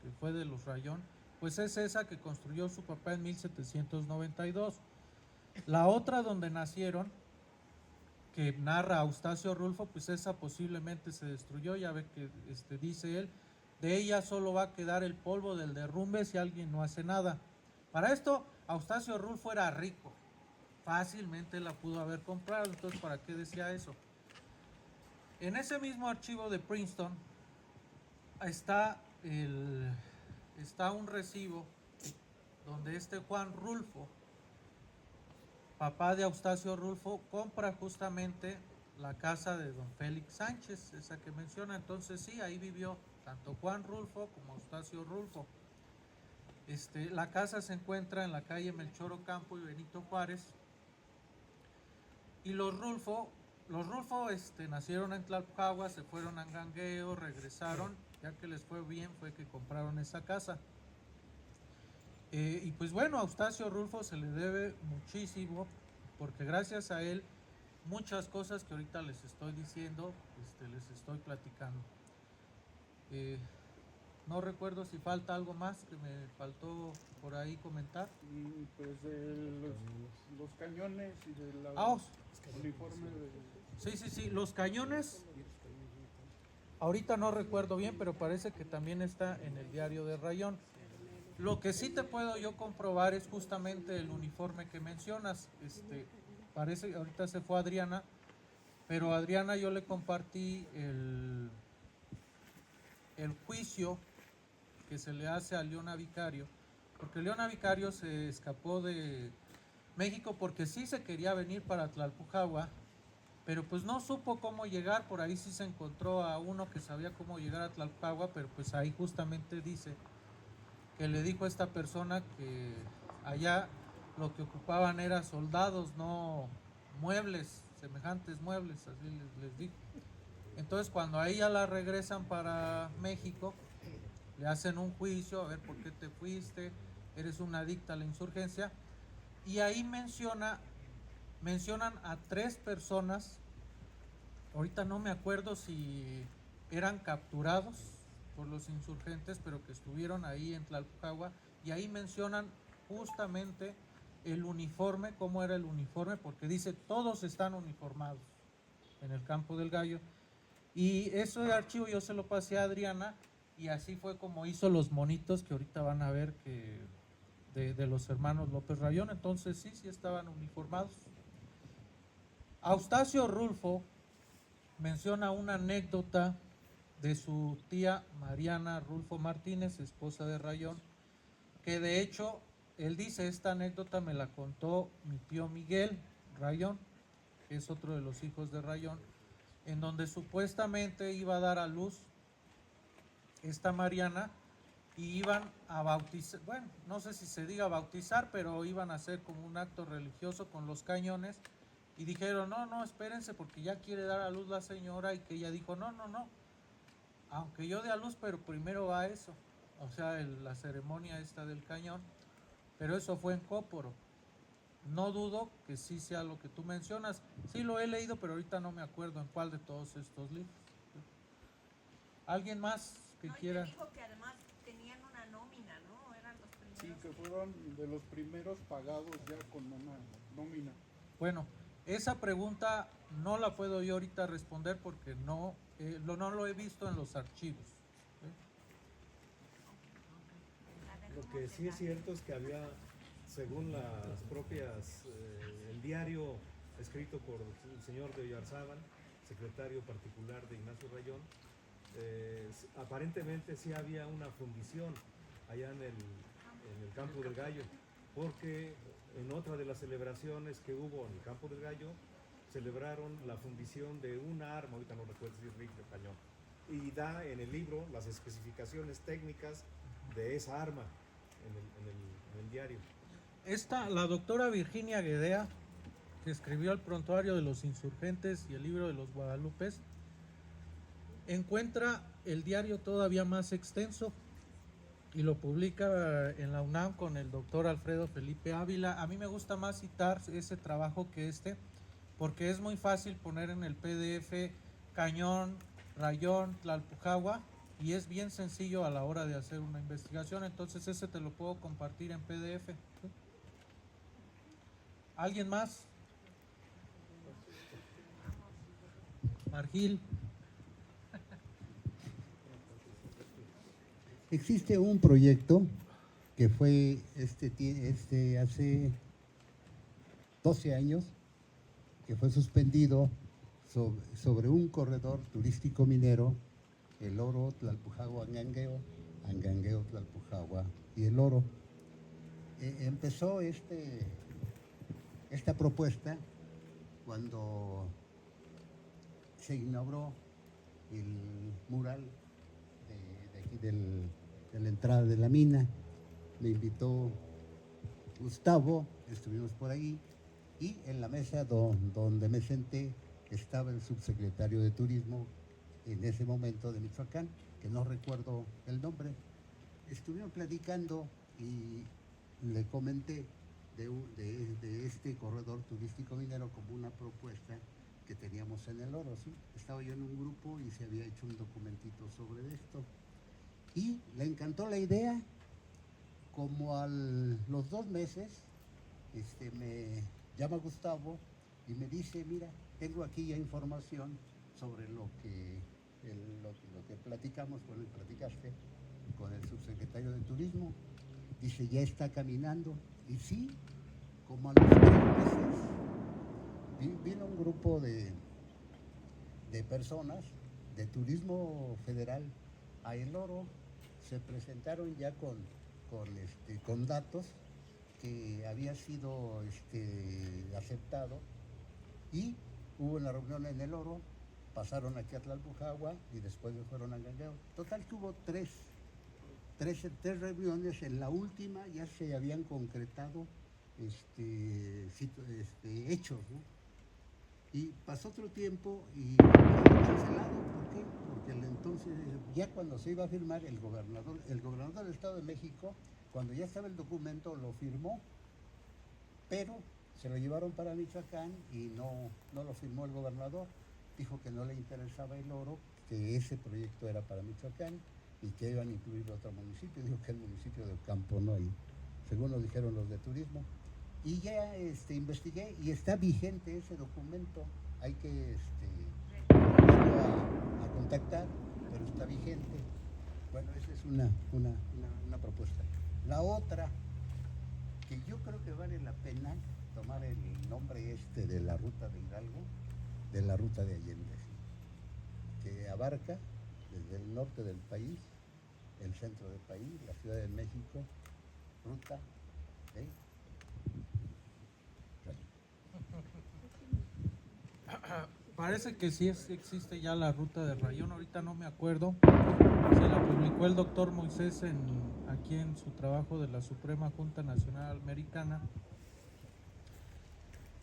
que fue de los Rayón, pues es esa que construyó su papá en 1792. La otra donde nacieron, que narra Eustacio Rulfo, pues esa posiblemente se destruyó. Ya ve que dice él, de ella solo va a quedar el polvo del derrumbe si alguien no hace nada. Para esto, Eustacio Rulfo era rico, fácilmente la pudo haber comprado, entonces ¿para qué decía eso? En ese mismo archivo de Princeton está un recibo donde Juan Rulfo, papá de Eustacio Rulfo, compra justamente la casa de don Félix Sánchez, esa que menciona. Entonces sí, ahí vivió tanto Juan Rulfo como Eustacio Rulfo. La casa se encuentra en la calle Melchor Ocampo y Benito Juárez. Y los Rulfo nacieron en Tlalpujahua, se fueron a Angangueo, regresaron, ya que les fue bien, fue que compraron esa casa. Y pues bueno, a Eustacio Rulfo se le debe muchísimo, porque gracias a él muchas cosas que ahorita les estoy diciendo, les estoy platicando. No recuerdo si falta algo más que me faltó por ahí comentar. Y pues de los cañones y de la uniforme de... Sí, los cañones, ahorita no recuerdo bien, pero parece que también está en el diario de Rayón. Lo que sí te puedo yo comprobar es justamente el uniforme que mencionas. Parece, ahorita se fue Adriana, pero a Adriana yo le compartí el juicio que se le hace a Leona Vicario, porque Leona Vicario se escapó de México porque sí se quería venir para Tlalpujahua, pero pues no supo cómo llegar. Por ahí sí se encontró a uno que sabía cómo llegar a Tlalpujahua, pero pues ahí justamente dice que le dijo a esta persona que allá lo que ocupaban era soldados, no muebles, semejantes muebles, así les dijo. Entonces cuando a ella la regresan para México, le hacen un juicio, a ver por qué te fuiste, eres una adicta a la insurgencia, y ahí mencionan a 3 personas, ahorita no me acuerdo si eran capturados por los insurgentes, pero que estuvieron ahí en Tlalpujahua, y ahí mencionan justamente el uniforme, cómo era el uniforme, porque dice todos están uniformados en el Campo del Gallo. Y eso de archivo yo se lo pasé a Adriana y así fue como hizo los monitos que ahorita van a ver que de los hermanos López Rayón. Entonces sí estaban uniformados. Eustacio Rulfo menciona una anécdota de su tía Mariana Rulfo Martínez, esposa de Rayón, que de hecho él dice, esta anécdota me la contó mi tío Miguel Rayón, que es otro de los hijos de Rayón, en donde supuestamente iba a dar a luz esta Mariana y iban a bautizar, bueno, no sé si se diga bautizar, pero iban a hacer como un acto religioso con los cañones y dijeron, no, espérense porque ya quiere dar a luz la señora, y que ella dijo, no, aunque yo dé a luz, pero primero va eso, o sea, la ceremonia esta del cañón, pero eso fue en Cóporo. No dudo que sí sea lo que tú mencionas. Sí lo he leído, pero ahorita no me acuerdo en cuál de todos estos libros. ¿Alguien más que quiera? Me dijo que además tenían una nómina, ¿no? Eran los primeros. Sí, que fueron de los primeros pagados ya con una nómina. Bueno, esa pregunta no la puedo yo ahorita responder porque no lo he visto en los archivos. Lo que sí es cierto es que había, según las propias, el diario escrito por el señor de Oyarzábal, secretario particular de Ignacio Rayón, aparentemente sí había una fundición allá en el Campo del Gallo, porque en otra de las celebraciones que hubo en el Campo del Gallo, celebraron la fundición de una arma, ahorita no recuerdo si es rifle o cañón, y da en el libro las especificaciones técnicas de esa arma en el diario. La doctora Virginia Guedea, que escribió el Prontuario de los Insurgentes y el libro de los Guadalupes, encuentra el diario todavía más extenso y lo publica en la UNAM con el doctor Alfredo Felipe Ávila. A mí me gusta más citar ese trabajo que porque es muy fácil poner en el PDF Cañón, Rayón, Tlalpujahua, y es bien sencillo a la hora de hacer una investigación. Entonces ese te lo puedo compartir en PDF. ¿Sí? ¿Alguien más? Margil. Existe un proyecto que fue hace 12 años, que fue suspendido sobre un corredor turístico minero, el Oro, Tlalpujahua, Angangueo, Angangueo, Tlalpujahua y el Oro. Empezó esta propuesta cuando se inauguró el mural de aquí de la entrada de la mina. Me invitó Gustavo, estuvimos por ahí, y en la mesa donde me senté estaba el subsecretario de Turismo en ese momento de Michoacán, que no recuerdo el nombre. Estuvimos platicando y le comenté de este corredor turístico minero como una propuesta que teníamos en el Oro, ¿sí? Estaba yo en un grupo y se había hecho un documentito sobre esto. Y le encantó la idea. Como los 2 meses, me llama Gustavo y me dice, mira, tengo aquí ya información sobre lo que platicamos, bueno, platicaste con el subsecretario de Turismo. Dice, ya está caminando. Y sí, como a los 3 meses, vino un grupo de personas de Turismo Federal a El Oro, se presentaron ya con datos que había sido aceptado, y hubo una reunión en El Oro, pasaron aquí a Tlalpujahua y después fueron a Angangueo. Total que hubo tres reuniones. En la última ya se habían concretado hechos, ¿no? Y pasó otro tiempo y quedó cancelado. ¿Por qué? Porque entonces, ya cuando se iba a firmar, el gobernador del Estado de México, cuando ya estaba el documento, lo firmó, pero se lo llevaron para Michoacán y no lo firmó el gobernador. Dijo que no le interesaba El Oro, que ese proyecto era para Michoacán y que iban a incluir otro municipio. Dijo que el municipio de Ocampo no, según nos dijeron los de turismo. Y ya investigué y está vigente ese documento. Hay que volverlo a contactar, pero está vigente. Bueno, esa es una propuesta. La otra, que yo creo que vale la pena tomar el nombre de la ruta de Hidalgo, de la ruta de Allende, ¿sí? Que abarca desde el norte del país, el centro del país, la Ciudad de México, ruta de Parece que sí existe ya la ruta de Rayón, ahorita no me acuerdo. Se la publicó el doctor Moisés aquí en su trabajo de la Suprema Junta Nacional Americana.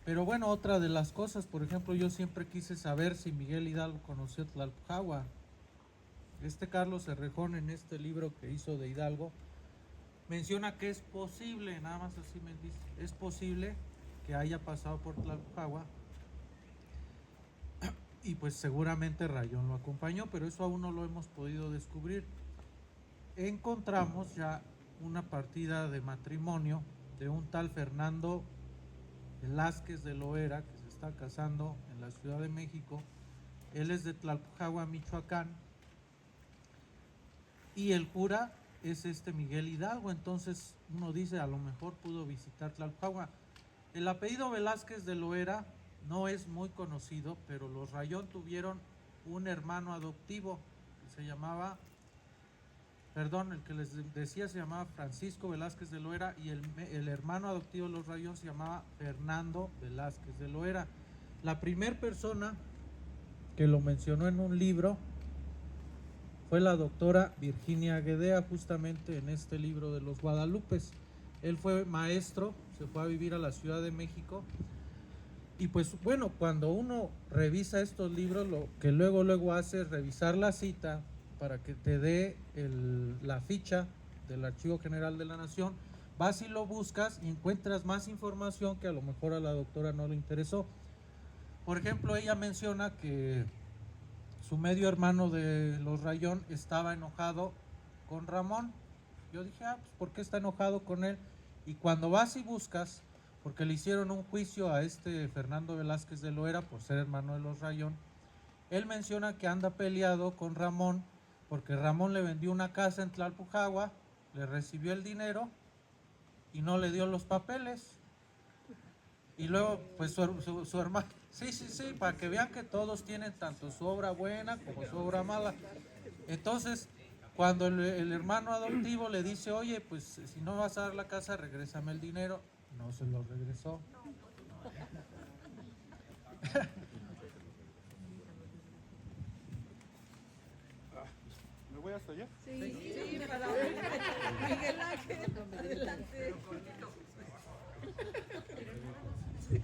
Pero bueno, otra de las cosas, por ejemplo, yo siempre quise saber si Miguel Hidalgo conoció Tlalpujahua. Carlos Cerrejón, en este libro que hizo de Hidalgo, menciona que es posible, nada más así me dice, es posible que haya pasado por Tlalpujahua. Y pues seguramente Rayón lo acompañó, pero eso aún no lo hemos podido descubrir. Encontramos ya una partida de matrimonio de un tal Fernando Velázquez de Loera, que se está casando en la Ciudad de México. Él es de Tlalpujahua, Michoacán, y el cura es Miguel Hidalgo. Entonces uno dice, a lo mejor pudo visitar Tlalpujahua. El apellido Velázquez de Loera no es muy conocido, pero los Rayón tuvieron un hermano adoptivo que se llamaba, el que les decía se llamaba Francisco Velázquez de Loera, y el hermano adoptivo de los Rayón se llamaba Fernando Velázquez de Loera. La primera persona que lo mencionó en un libro fue la doctora Virginia Guedea, justamente en este libro de los Guadalupes. Él fue maestro, se fue a vivir a la Ciudad de México. Y pues bueno, cuando uno revisa estos libros, lo que luego hace es revisar la cita para que te dé la ficha del Archivo General de la Nación. Vas y lo buscas y encuentras más información que a lo mejor a la doctora no le interesó. Por ejemplo, ella menciona que su medio hermano de los Rayón estaba enojado con Ramón. Yo dije, pues ¿por qué está enojado con él? Y cuando vas y buscas, porque le hicieron un juicio a Fernando Velázquez de Loera por ser hermano de los Rayón, él menciona que anda peleado con Ramón porque Ramón le vendió una casa en Tlalpujahua, le recibió el dinero y no le dio los papeles. Y luego pues su hermano, sí, para que vean que todos tienen tanto su obra buena como su obra mala. Entonces cuando el hermano adoptivo le dice, oye, pues si no vas a dar la casa, regrésame el dinero, no se lo regresó. ¿Me voy hasta allá? Sí, para ver. Miguel Ángel, adelante.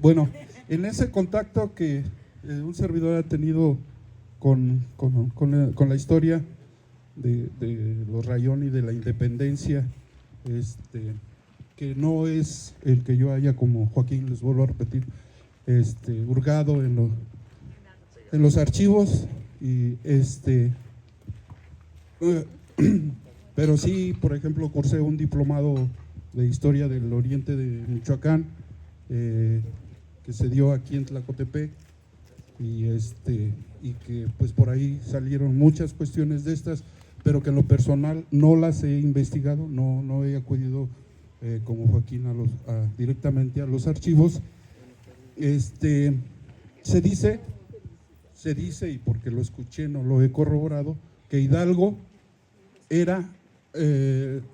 Bueno, en ese contacto que un servidor ha tenido con la historia de los Rayón y de la independencia, que no es el que yo haya, como Joaquín, les vuelvo a repetir, hurgado en los archivos, y pero sí, por ejemplo, cursé un diplomado de historia del oriente de Michoacán, que se dio aquí en Tlacotepec, y que pues por ahí salieron muchas cuestiones de estas, pero que en lo personal no las he investigado, no he acudido como Joaquín directamente a los archivos. Se dice, y porque lo escuché, no lo he corroborado, que Hidalgo era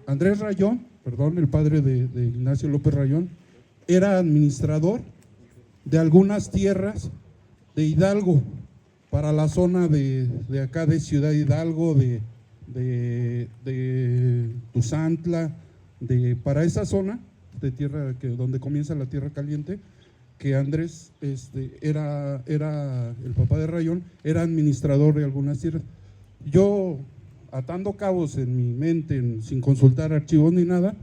Andrés Rayón, el padre de Ignacio López Rayón, era administrador de algunas tierras de Hidalgo para la zona de acá de Ciudad Hidalgo, de Tuzantla, para esa zona de tierra donde comienza la Tierra Caliente, que Andrés era el papá de Rayón, era administrador de algunas tierras. Yo, atando cabos en mi mente, sin consultar archivos ni nada,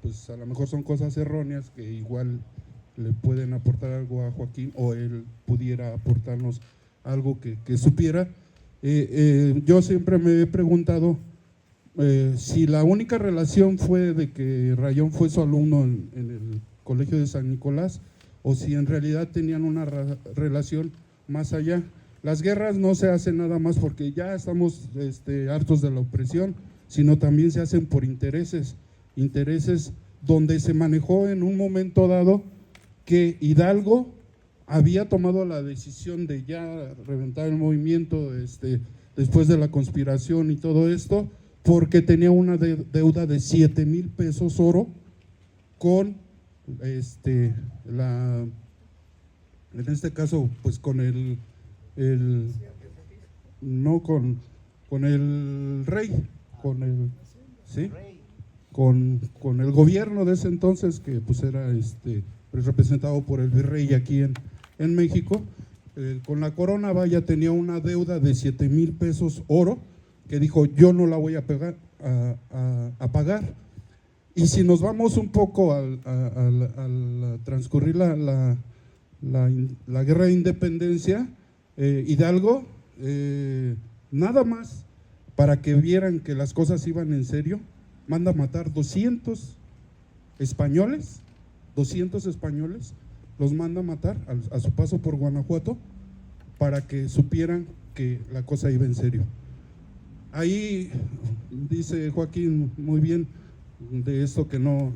pues a lo mejor son cosas erróneas que igual le pueden aportar algo a Joaquín, o él pudiera aportarnos algo que supiera. Yo siempre me he preguntado si la única relación fue de que Rayón fue su alumno en el colegio de San Nicolás, o si en realidad tenían una relación más allá. Las guerras no se hacen nada más porque ya estamos hartos de la opresión, sino también se hacen por intereses donde se manejó en un momento dado que Hidalgo había tomado la decisión de ya reventar el movimiento después de la conspiración y todo esto, porque tenía una deuda de 7,000 pesos oro con en este caso pues con el rey, con el gobierno de ese entonces, que pues era pues representado por el virrey aquí en México. Con la corona, vaya, tenía una deuda de 7,000 pesos oro, que dijo, yo no la voy a pagar. Y si nos vamos un poco al transcurrir la guerra de independencia, Hidalgo, nada más para que vieran que las cosas iban en serio, manda a matar 200 españoles, los manda a matar a su paso por Guanajuato, para que supieran que la cosa iba en serio. Ahí dice Joaquín muy bien de esto, que no,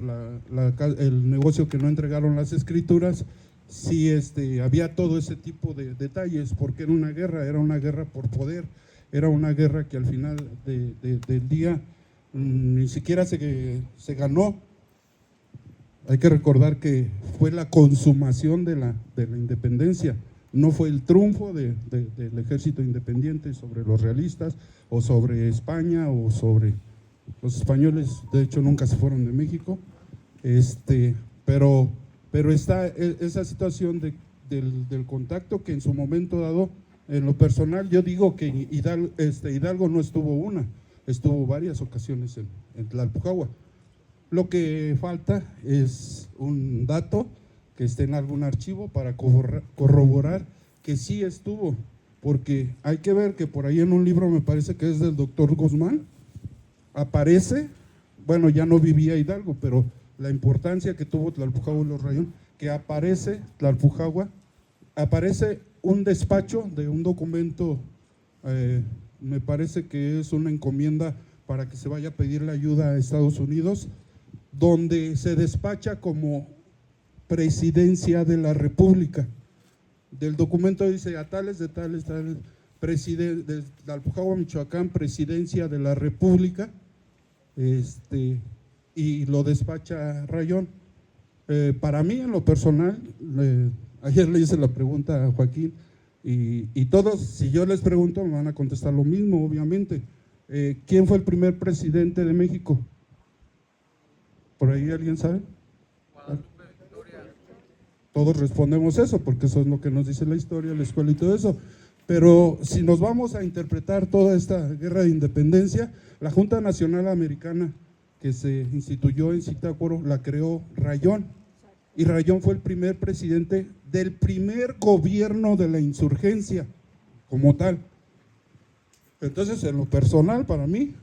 el negocio que no entregaron las escrituras. Sí, había todo ese tipo de detalles, porque era una guerra por poder, era una guerra que al final del día ni siquiera se ganó. Hay que recordar que fue la consumación de la independencia, no fue el triunfo del ejército independiente sobre los realistas, o sobre España, o sobre los españoles. De hecho nunca se fueron de México, pero está esa situación del contacto, que en su momento dado, en lo personal, yo digo que Hidalgo no estuvo varias ocasiones en Tlalpujahua. Lo que falta es un dato que esté en algún archivo para corroborar que sí estuvo, porque hay que ver que por ahí en un libro, me parece que es del doctor Guzmán, aparece, bueno, ya no vivía Hidalgo, pero la importancia que tuvo Tlalpujahua y los Rayón, que aparece Tlalpujahua, aparece un despacho de un documento, me parece que es una encomienda para que se vaya a pedirle ayuda a Estados Unidos, donde se despacha como Presidencia de la República. Del documento dice a tales de de Tlalpujahua, Michoacán, Presidencia de la República, y lo despacha Rayón. Para mí, en lo personal, ayer le hice la pregunta a Joaquín, y todos, si yo les pregunto, me van a contestar lo mismo, obviamente. ¿Quién fue el primer presidente de México? ¿Por ahí alguien sabe? Todos respondemos eso, porque eso es lo que nos dice la historia, la escuela y todo eso. Pero si nos vamos a interpretar toda esta guerra de independencia, la Junta Nacional Americana, que se instituyó en Zitácuaro, la creó Rayón, y Rayón fue el primer presidente del primer gobierno de la insurgencia como tal. Entonces, en lo personal, para mí,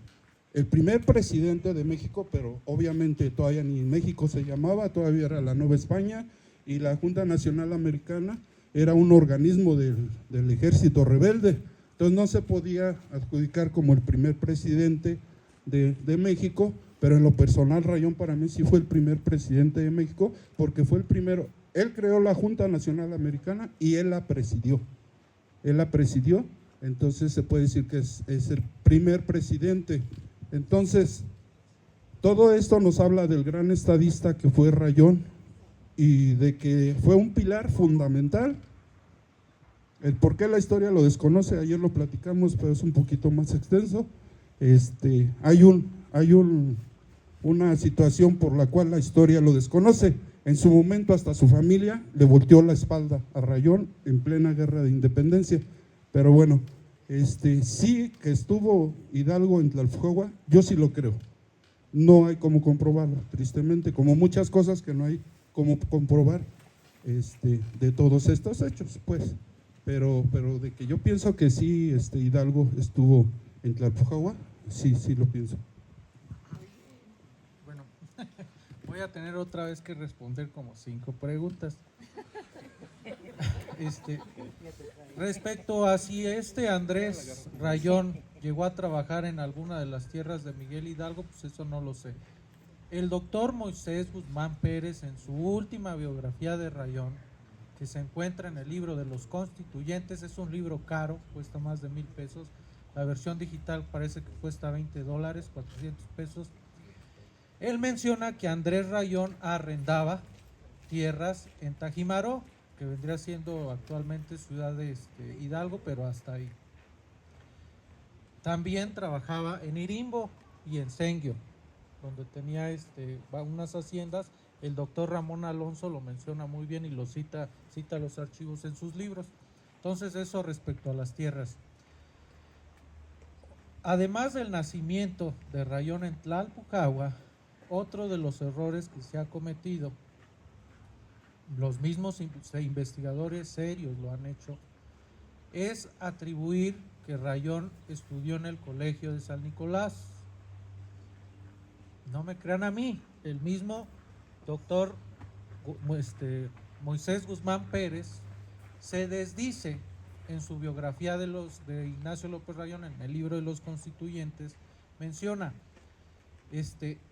el primer presidente de México, pero obviamente todavía ni México se llamaba, todavía era la Nueva España, y la Junta Nacional Americana era un organismo del ejército rebelde. Entonces no se podía adjudicar como el primer presidente de México, pero en lo personal Rayón para mí sí fue el primer presidente de México, porque fue el primero. Él creó la Junta Nacional Americana y él la presidió. Entonces se puede decir que es el primer presidente. Entonces, todo esto nos habla del gran estadista que fue Rayón, y de que fue un pilar fundamental. El por qué la historia lo desconoce, ayer lo platicamos, pero es un poquito más extenso. Hay una situación por la cual la historia lo desconoce. En su momento hasta su familia le volteó la espalda a Rayón en plena guerra de independencia. Pero bueno, sí que estuvo Hidalgo en Tlalpujahua, yo sí lo creo. No hay cómo comprobarlo, tristemente, como muchas cosas que no hay cómo comprobar de todos estos hechos, pues. Pero de que yo pienso que sí, Hidalgo estuvo en Tlalpujahua, sí lo pienso. voy a tener otra vez que responder como 5 preguntas. Respecto a si Andrés Rayón llegó a trabajar en alguna de las tierras de Miguel Hidalgo, pues eso no lo sé. El doctor Moisés Guzmán Pérez, en su última biografía de Rayón, que se encuentra en el libro de los Constituyentes, es un libro caro, cuesta más de 1,000 pesos. La versión digital parece que cuesta $20, 400 pesos. Él menciona que Andrés Rayón arrendaba tierras en Tajimaró, que vendría siendo actualmente ciudad de Hidalgo, pero hasta ahí. También trabajaba en Irimbo y en Senguio, donde tenía unas haciendas. El doctor Ramón Alonso lo menciona muy bien y lo cita los archivos en sus libros. Entonces, eso respecto a las tierras. Además del nacimiento de Rayón en Tlalpujahua, otro de los errores que se ha cometido, los mismos investigadores serios lo han hecho, es atribuir que Rayón estudió en el colegio de San Nicolás. No me crean a mí, el mismo doctor Moisés Guzmán Pérez se desdice en su biografía de Ignacio López Rayón, en el libro de los Constituyentes, menciona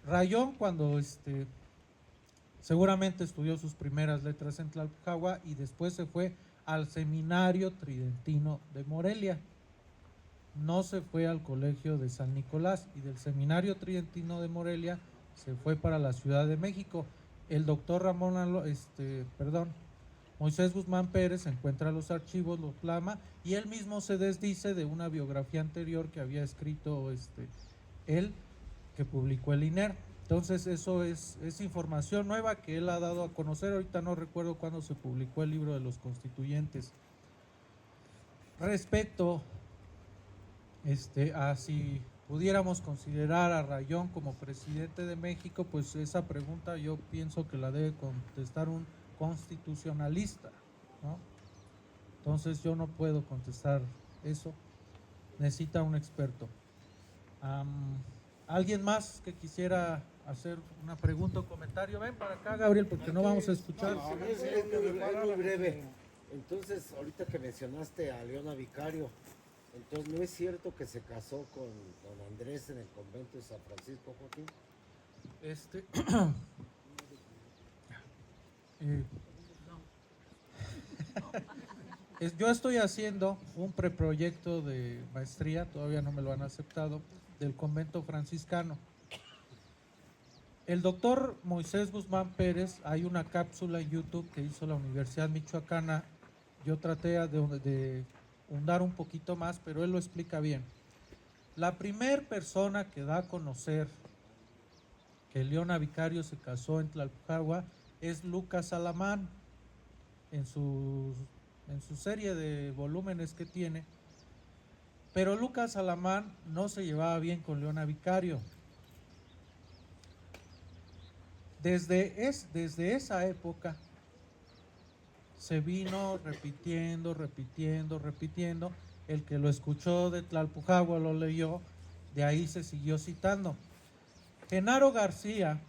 Rayón cuando seguramente estudió sus primeras letras en Tlalpujahua y después se fue al Seminario Tridentino de Morelia. No se fue al colegio de San Nicolás, y del Seminario Tridentino de Morelia se fue para la Ciudad de México. El doctor Moisés Guzmán Pérez encuentra los archivos, los plasma, y él mismo se desdice de una biografía anterior que había escrito él, que publicó el INER. Entonces eso es información nueva que él ha dado a conocer. Ahorita no recuerdo cuándo se publicó el libro de los Constituyentes. Respecto a si pudiéramos considerar a Rayón como presidente de México, pues esa pregunta yo pienso que la debe contestar un constitucionalista, ¿no? Entonces yo no puedo contestar eso, necesita un experto. ¿Alguien más que quisiera hacer una pregunta o comentario? Ven para acá, Gabriel, porque no vamos a escuchar. Es muy breve. Entonces, ahorita que mencionaste a Leona Vicario, entonces, ¿no es cierto que se casó con don Andrés en el convento de San Francisco, Joaquín? Yo estoy haciendo un preproyecto de maestría, todavía no me lo han aceptado, del convento franciscano. El doctor Moisés Guzmán Pérez, hay una cápsula en YouTube que hizo la Universidad Michoacana. Yo traté de hundar un poquito más, pero él lo explica bien. La primer persona que da a conocer que Leona Vicario se casó en Tlalpujahua es Lucas Alamán, en su serie de volúmenes que tiene. Pero Lucas Alamán no se llevaba bien con Leona Vicario. Desde esa época se vino repitiendo. El que lo escuchó de Tlalpujahua lo leyó, de ahí se siguió citando. Genaro García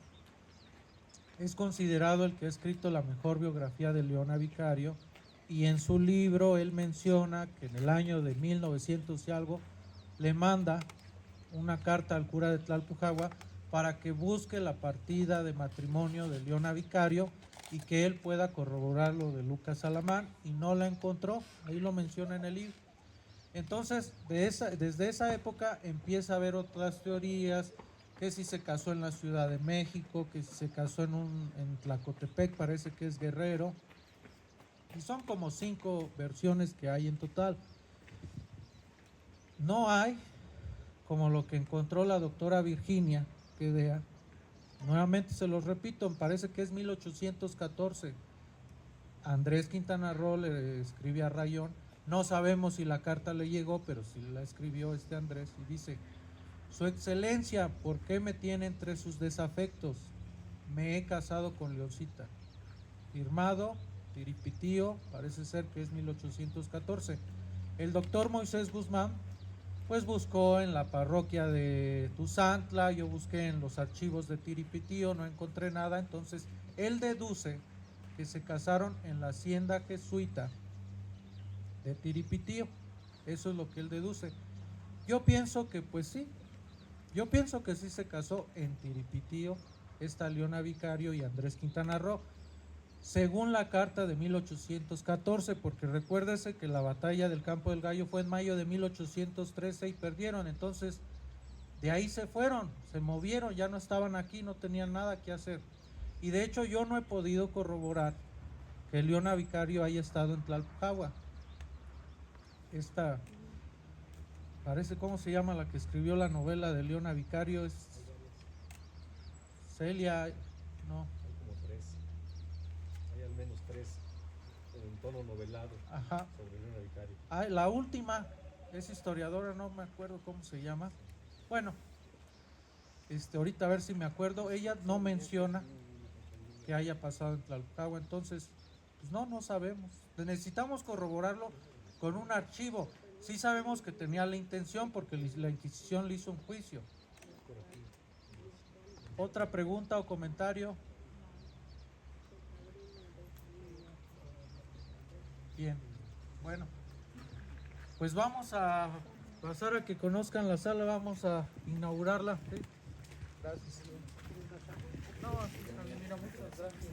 es considerado el que ha escrito la mejor biografía de Leona Vicario, y en su libro él menciona que en el año de 1900 y algo le manda una carta al cura de Tlalpujahua para que busque la partida de matrimonio de Leona Vicario y que él pueda corroborar lo de Lucas Alamán, y no la encontró. Ahí lo menciona en el libro. Entonces, desde esa época empieza a haber otras teorías, que si se casó en la Ciudad de México, que si se casó en Tlacotepec, parece que es Guerrero, y son como 5 versiones que hay en total. No hay como lo que encontró la doctora Virginia Quedea. Nuevamente se los repito, me parece que es 1814. Andrés Quintana Roo le escribe a Rayón, no sabemos si la carta le llegó, pero sí la escribió Andrés, y dice: Su Excelencia, ¿por qué me tiene entre sus desafectos? Me he casado con Leoncita. Firmado Tiripitío, parece ser que es 1814. El doctor Moisés Guzmán pues buscó en la parroquia de Tuzantla, yo busqué en los archivos de Tiripitío, no encontré nada, entonces él deduce que se casaron en la hacienda jesuita de Tiripitío, eso es lo que él deduce. Yo pienso que pues sí, yo pienso que sí se casó en Tiripitío esta Leona Vicario y Andrés Quintana Roo, según la carta de 1814, porque recuérdese que la batalla del Campo del Gallo fue en mayo de 1813 y perdieron, entonces de ahí se fueron, se movieron, ya no estaban aquí, no tenían nada que hacer. Y de hecho yo no he podido corroborar que Leona Vicario haya estado en Tlalpujahua. Esta, parece, ¿cómo se llama la que escribió la novela de Leona Vicario? Es Celia, no. Hay como tres, hay al menos tres en tono novelado. Ajá. Sobre Leona Vicario. Ah, la última es historiadora, no me acuerdo cómo se llama. Bueno, ahorita a ver si me acuerdo. Ella no menciona que haya pasado en Tlalpujahua, entonces, pues no sabemos. Necesitamos corroborarlo con un archivo. Sí sabemos que tenía la intención porque la Inquisición le hizo un juicio. ¿Otra pregunta o comentario? Bien, bueno, pues vamos a pasar a que conozcan la sala, vamos a inaugurarla. ¿Sí? Gracias. No, mira, muchas gracias.